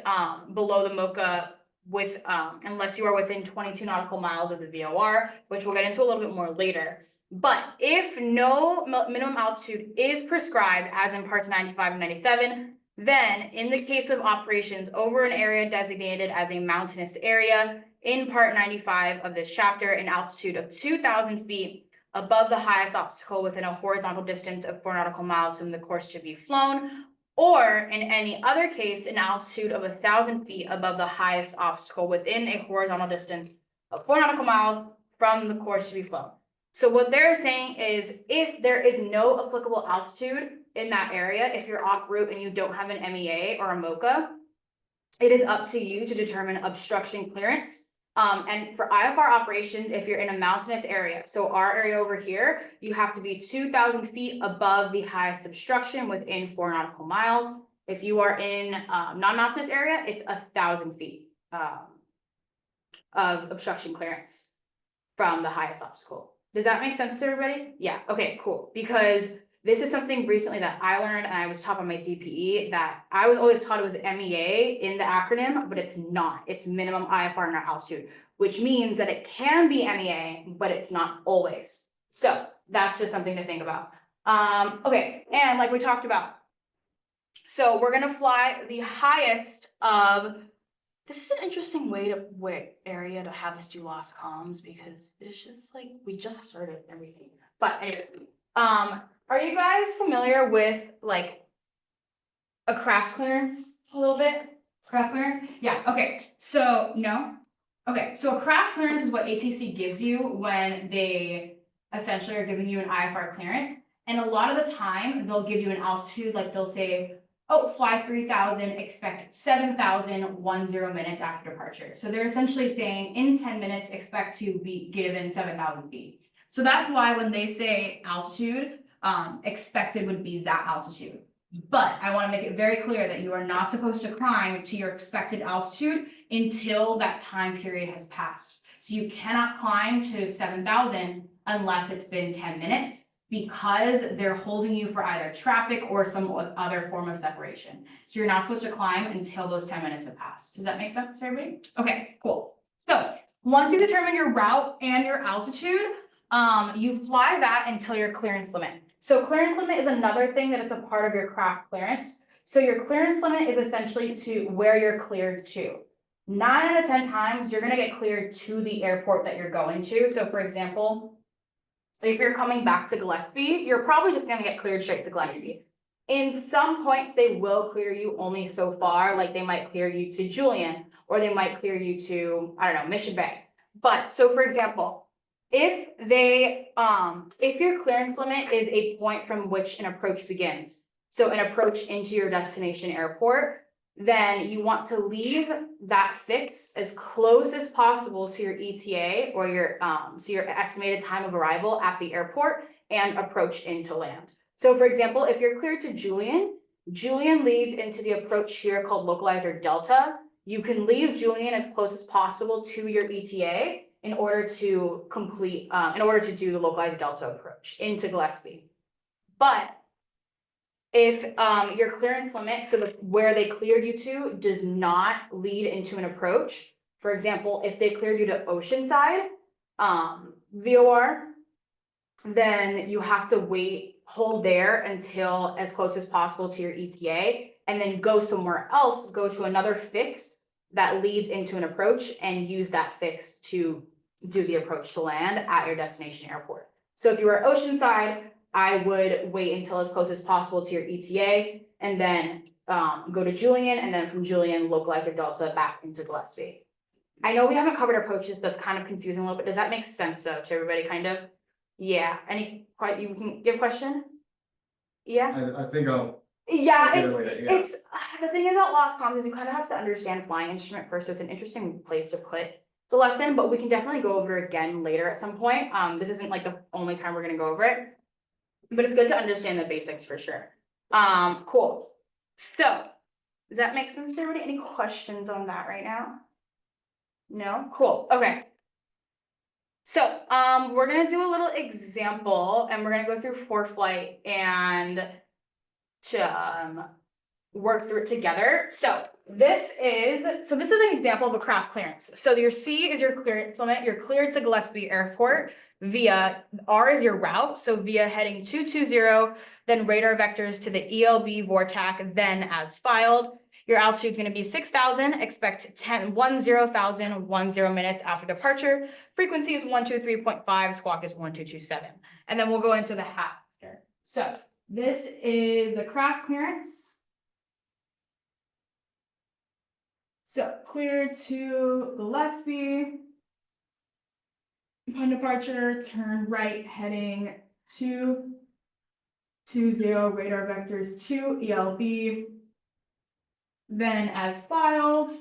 below the MOCA with unless you are within 22 nautical miles of the VOR, which we'll get into a little bit more later. But if no minimum altitude is prescribed, as in parts 95 and 97, then in the case of operations over an area designated as a mountainous area in part 95 of this chapter, an altitude of 2,000 feet above the highest obstacle within a horizontal distance of 4 nautical miles from the course to be flown, or in any other case, an altitude of 1,000 feet above the highest obstacle within a horizontal distance of 4 nautical miles from the course to be flown. So what they're saying is, if there is no applicable altitude in that area, if you're off route and you don't have an MEA or a MOCA, it is up to you to determine obstruction clearance. And for IFR operations, if you're in a mountainous area, so our area over here, you have to be 2,000 feet above the highest obstruction within 4 nautical miles. If you are in non-mountainous area, it's 1,000 feet. of obstruction clearance from the highest obstacle. Does that make sense to everybody? Yeah, okay, cool. Because this is something recently that I learned and I was taught by my DPE that I was always taught it was MEA in the acronym, but it's not. It's minimum IFR and altitude, which means that it can be MEA, but it's not always. So that's just something to think about. Okay, and like we talked about, so we're gonna fly the highest of, this is an interesting area to have us do lost comms because it's just like, we just started everything. But anyways, are you guys familiar with like a craft clearance a little bit? Craft clearance? Yeah, okay, so no? Okay, so a craft clearance is what ATC gives you when they essentially are giving you an IFR clearance. And a lot of the time, they'll give you an altitude, like they'll say, oh, fly 3,000, expect 7,000, 10 minutes after departure. So they're essentially saying in 10 minutes, expect to be given 7,000 feet. So that's why when they say altitude, expected would be that altitude. But I want to make it very clear that you are not supposed to climb to your expected altitude until that time period has passed. So you cannot climb to 7,000 unless it's been 10 minutes because they're holding you for either traffic or some other form of separation. So you're not supposed to climb until those 10 minutes have passed. Does that make sense to everybody? Okay, cool. So once you determine your route and your altitude, you fly that until your clearance limit. So clearance limit is another thing that is a part of your craft clearance. So your clearance limit is essentially to where you're cleared to. 9 out of 10 times, you're gonna get cleared to the airport that you're going to. So for example, if you're coming back to Gillespie, you're probably just gonna get cleared straight to Gillespie. In some points, they will clear you only so far, like they might clear you to Julian, or they might clear you to, I don't know, Mission Bay. But so for example, if your clearance limit is a point from which an approach begins, so an approach into your destination airport, then you want to leave that fix as close as possible to your ETA or your estimated time of arrival at the airport and approach into land. So for example, if you're cleared to Julian leads into the approach here called localizer delta. You can leave Julian as close as possible to your ETA in order to complete, in order to do the localizer delta approach into Gillespie. But if your clearance limit, so where they cleared you to, does not lead into an approach, for example, if they cleared you to Oceanside, VOR, then you have to hold there until as close as possible to your ETA, and then go somewhere else, go to another fix that leads into an approach and use that fix to do the approach to land at your destination airport. So if you were at Oceanside, I would wait until as close as possible to your ETA and then go to Julian, and then from Julian, localizer delta back into Gillespie. I know we haven't covered approaches, that's kind of confusing a little bit. Does that make sense though to everybody kind of? Yeah, you can give a question? Yeah? I think I'll. Yeah, get it later, yeah. it's, the thing is about lost comms is you kind of have to understand flying instrument first, so it's an interesting place to put the lesson, but we can definitely go over it again later at some point. This isn't like the only time we're gonna go over it. But it's good to understand the basics for sure. Cool. So, does that make sense to everybody? Any questions on that right now? No? Cool, okay. So, we're gonna do a little example and we're gonna go through ForeFlight and to work through it together. So this is an example of a craft clearance. So your C is your clearance limit. You're cleared to Gillespie Airport via R is your route. So via heading 220, then radar vectors to the ELB VORTAC, then as filed. Your altitude is going to be 6,000. Expect 10 minutes after departure. Frequency is 123.5. Squawk is 1227. And then we'll go into the hat after. So this is the craft clearance. So clear to Gillespie. Upon departure, turn right heading 220, radar vectors to ELB. Then as filed,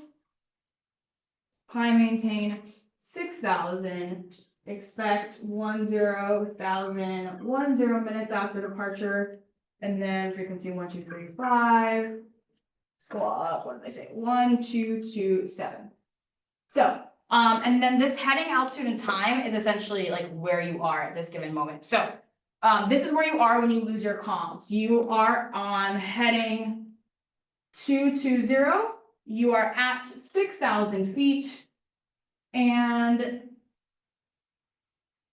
climb maintain 6,000, expect 10,000, 10 minutes after departure, and then frequency 1235. Go up, what did I say? 1227. So And then this heading, altitude, and time is essentially like where you are at this given moment. So, this is where you are when you lose your comms. You are on heading 220. You are at 6,000 feet. And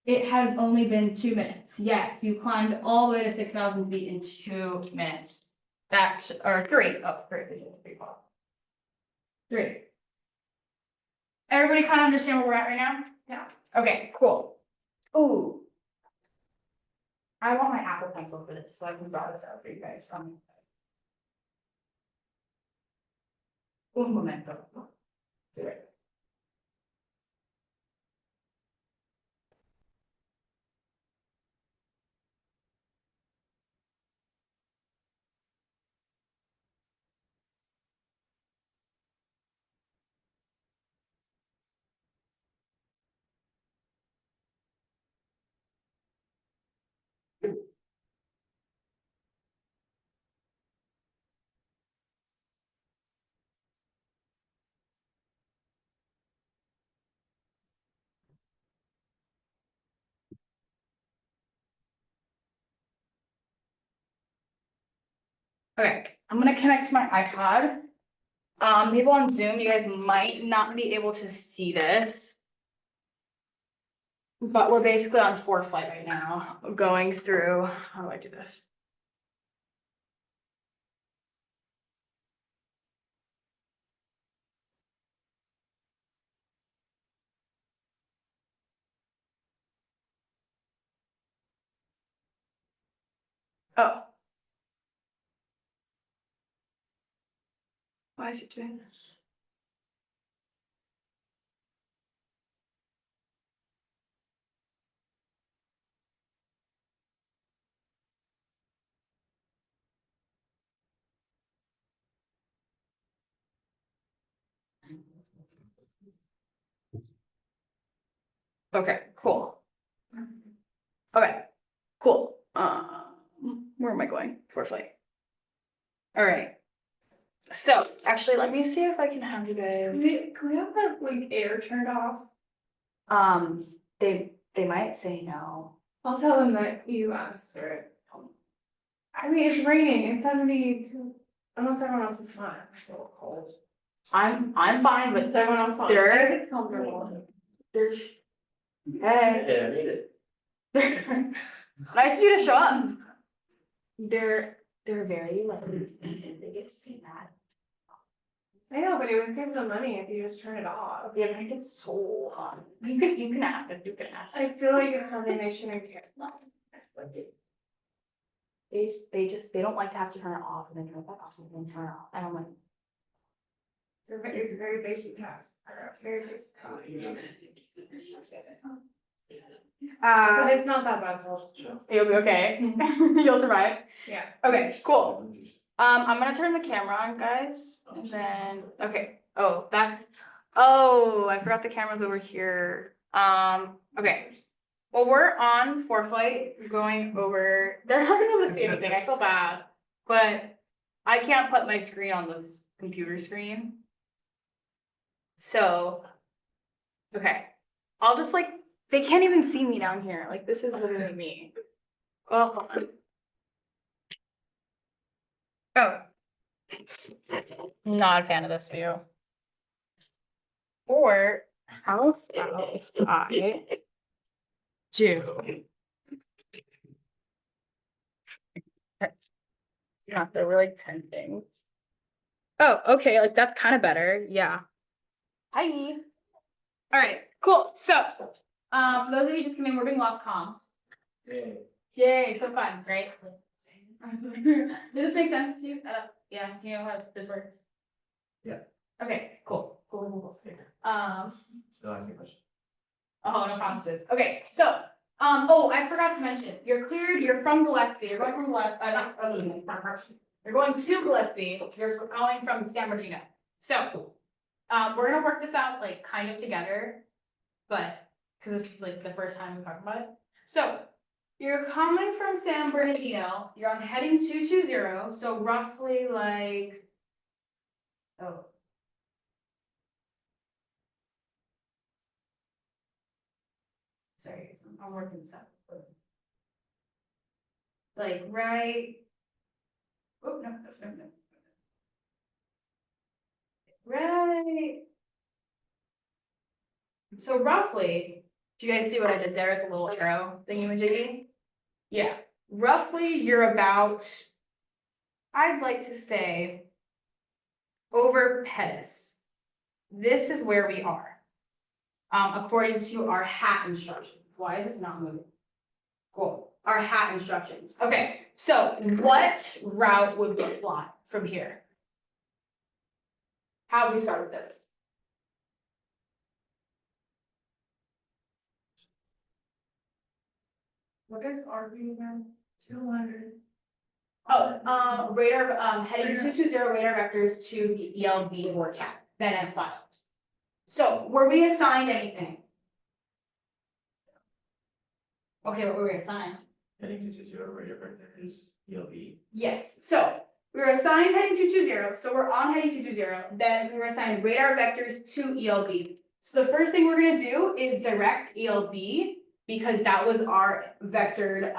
it has only been 2 minutes. Yes, you climbed all the way to 6,000 feet in 2 minutes. That's, or three. Oh, three. Everybody kind of understand where we're at right now? Yeah. Okay, cool. Ooh. I want my Apple Pencil for this, so I can draw this out for you guys. Un momento. Okay, I'm gonna connect my iPod. People on Zoom, you guys might not be able to see this. But we're basically on fourth flight right now, going through, how do I do this? Oh. Why is it doing this? Okay, cool. Okay, cool. Where am I going? Fourth flight. All right. So actually, let me see if I can have you guys. Can we have that like air turned off? They might say no. I'll tell them that you asked for it. I mean, it's raining, it's 72, unless everyone else is fine, it's a little cold. I'm fine, but Is everyone else fine? They're- If it's comfortable. there's. Hey. Yeah, I need it. Nice of you to show up. They're very like, they get mad. I know, but it would save them money if you just turn it off. Yeah, but it gets so hot. You can ask if you can ask. I feel like it's something they shouldn't care. They don't like to have to turn it off and then turn it back off and then turn it off. I don't like. It's a very basic task, very basic task. But it's not that bad, so I'll just show. You'll be okay. You'll survive. Yeah. Okay, cool. I'm gonna turn the camera on, guys, and then, okay, I forgot the camera's over here. Okay. Well, we're on fourth flight, going over, they're not gonna be able to see anything, I feel bad, but I can't put my screen on the computer screen. So, okay, I'll just like, they can't even see me down here, like, this is literally me. Oh, hold on. Oh. Not a fan of this view. Or how about if I do? It's not the really tempting. Oh, okay, like that's kind of better, yeah. Hi. All right, cool. So, for those of you just coming in, we're being lost comms. Yay, so fun, right? Does this make sense to you? Yeah, do you know how this works? Yeah. Okay, cool. Cool. Still have any questions? Oh, no promises. Okay, so, oh, I forgot to mention, you're cleared, you're from Gillespie, you're going from Gillespie, you're going to Gillespie, you're going from San Bernardino. So, we're gonna work this out like kind of together, but, cause this is like the first time we talk about it. So, you're coming from San Bernardino, you're on heading 220, so roughly like, oh. sorry, I'm working this out. Like, right. Oh, no. Right. So roughly, do you guys see what I did there with the little arrow thingy-majiggy? Yeah, roughly you're about, I'd like to say, over Pettus. This is where we are. According to our hat instructions. Why is this not moving? Cool, our hat instructions. Okay, so what route would we fly from here? How would we start with this? What is RP again? 200. Oh, radar, heading 220 radar vectors to the ELB or TAP, then as filed. So were we assigned anything? Okay, what were we assigned? Heading to 0 radar vectors, ELB. Yes, so we were assigned heading 220, so we're on heading 220, then we were assigned radar vectors to ELB. So the first thing we're gonna do is direct ELB, because that was our vectored,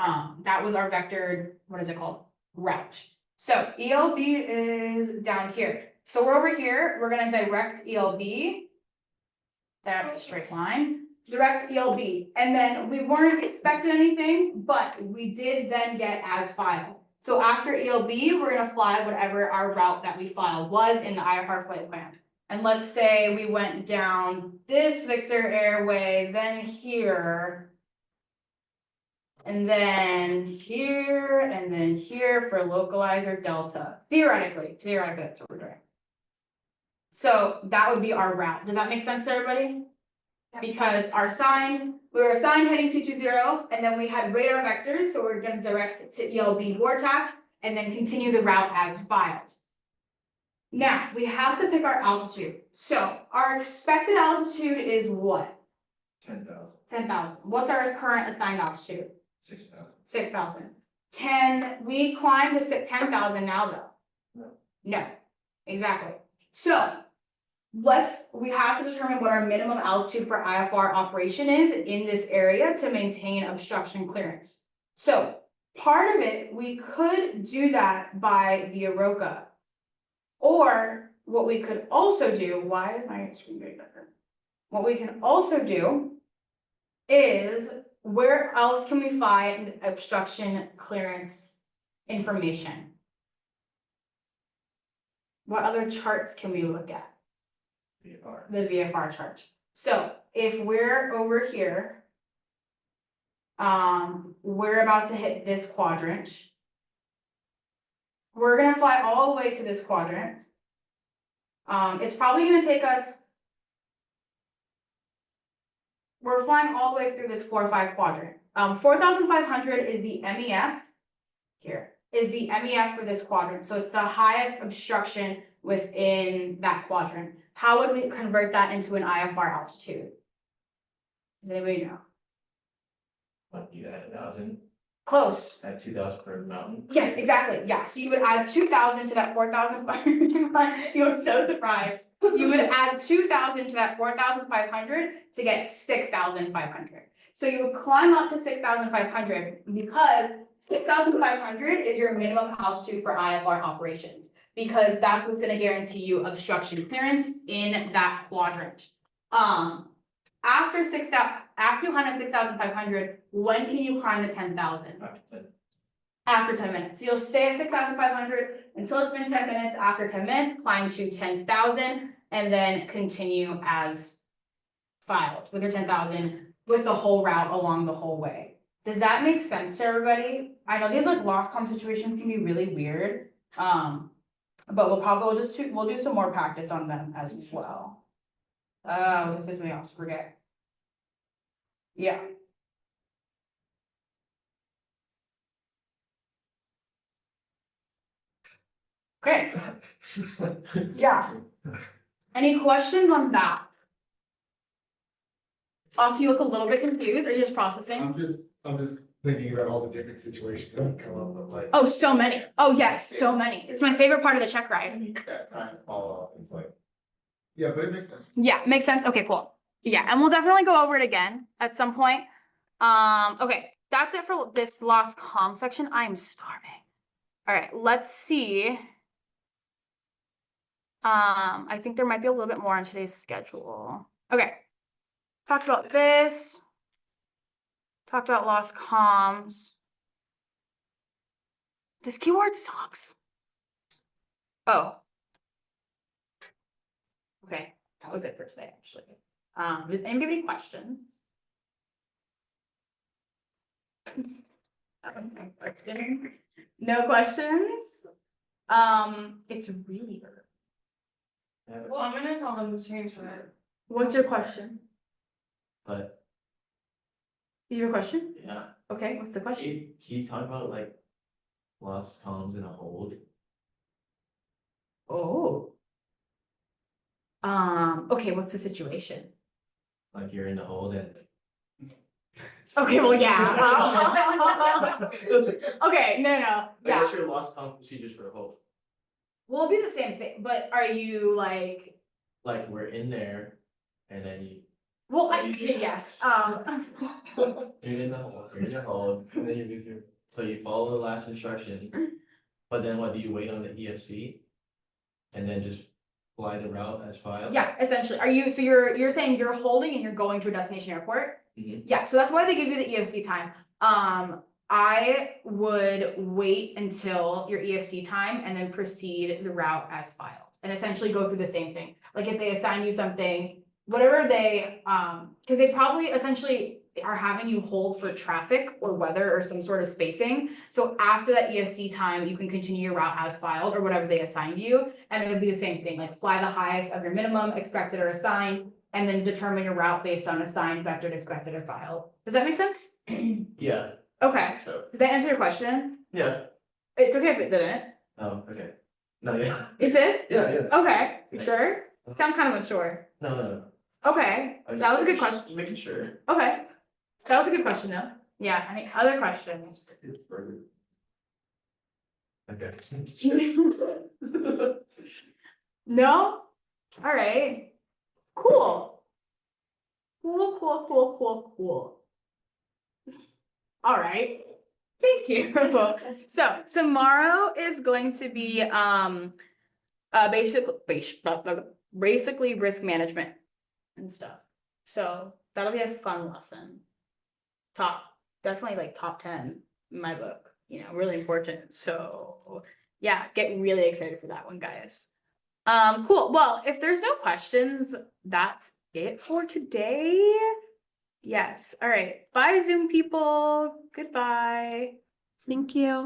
what is it called? Route. So ELB is down here. So we're over here, we're gonna direct ELB. That's a straight line. Direct ELB, and then we weren't expecting anything, but we did then get as filed. So after ELB, we're gonna fly whatever our route that we filed was in the IFR flight plan. And let's say we went down this Victor Airway, then here. And then here, and then here for localizer Delta. Theoretically, that's what we're doing. So that would be our route. Does that make sense to everybody? Because we were assigned heading 220, and then we had radar vectors, so we're gonna direct to ELB VORTAC, and then continue the route as filed. Now, we have to pick our altitude. So our expected altitude is what? 10,000. 10,000. What's our current assigned altitude? 6,000. 6,000. Can we climb to 10,000 now though? No. No, exactly. So we have to determine what our minimum altitude for IFR operation is in this area to maintain obstruction clearance. So part of it, we could do that by via ROCA. Or what we could also do, why is my screen getting better? What we can also do is, where else can we find obstruction clearance information? What other charts can we look at? VFR. The VFR chart. So if we're over here, we're about to hit this quadrant. We're gonna fly all the way to this quadrant. It's probably gonna take us. We're flying all the way through this 4-5 quadrant. 4,500 is the MEF. Here is the MEF for this quadrant. So it's the highest obstruction within that quadrant. How would we convert that into an IFR altitude? Does anybody know? But you add 1,000, Close. add 2,000 per mountain. Yes, exactly. Yeah. So you would add 2,000 to that 4,500. You look so surprised. You would add 2,000 to that 4,500 to get 6,500. So you would climb up to 6,500 because 6,500 is your minimum altitude for IFR operations, because that's what's going to guarantee you obstruction clearance in that quadrant. After you climb at 6,500, when can you climb to 10,000? After 10 minutes. So you'll stay at 6,500 until it's been 10 minutes. After 10 minutes, climb to 10,000 and then continue as filed with your 10,000 with the whole route along the whole way. Does that make sense to everybody? I know these like lost comm situations can be really weird. But we'll do some more practice on them as well. I was gonna say something else, forget. Yeah. Okay, yeah. Any questions on that? Also, you look a little bit confused. Are you just processing? I'm just thinking about all the different situations that come up with like. Oh, so many. Oh, yes, so many. It's my favorite part of the check ride. Trying to follow up, it's like. Yeah, but it makes sense. Yeah, makes sense. Okay, cool. Yeah, and we'll definitely go over it again at some point. Okay, that's it for this lost comm section. I'm starving. All right, let's see. I think there might be a little bit more on today's schedule. Okay. Talked about this. Talked about lost comms. This keyword sucks. Oh. Okay, that was it for today, actually. Does anybody have any questions? No questions? It's really early. Well, I'm gonna tell them to change that. What's your question? But You have a question? yeah, Okay, what's the question? can you talk about like lost comms in a hold? Oh. Okay, what's the situation? Like you're in the hold and. Okay, well, yeah. Okay, no, Like, yeah. what's your lost comm procedures for a hold? Well, it'll be the same thing, but are you like, Like we're in there and then well, okay, yes, you're in the hold, and then you move your, so you follow the last instruction. But then what, do you wait on the EFC? And then just fly the route as filed? yeah, essentially, are you, so you're saying you're holding and you're going to a destination airport? Mhm. Yeah, so that's why they give you the EFC time. I would wait until your EFC time and then proceed the route as filed. And essentially go through the same thing. Like if they assign you something, whatever they, because they probably essentially are having you hold for traffic or weather or some sort of spacing. So after that EFC time, you can continue your route as filed or whatever they assigned you. And it would be the same thing, like fly the highest of your minimum, expected or assigned, and then determine your route based on assigned, vectored, expected, or filed. Does that make sense? Yeah, Okay, so, did that answer your question? yeah, It's okay if it didn't. oh, okay. No, yeah, It did? yeah, yeah. Okay, you sure? You sound kind of unsure. No. Okay, I was that was a good just question. Making sure. Okay, that was a good question though. Yeah, any other questions? Okay. No? All right. Cool. Cool. All right. Thank you. So tomorrow is going to be basically risk management and stuff. So that'll be a fun lesson. Definitely like top 10 in my book, you know, really important. So yeah, get really excited for that one, guys. Cool. Well, if there's no questions, that's it for today. Yes. All right. Bye, Zoom people. Goodbye. Thank you.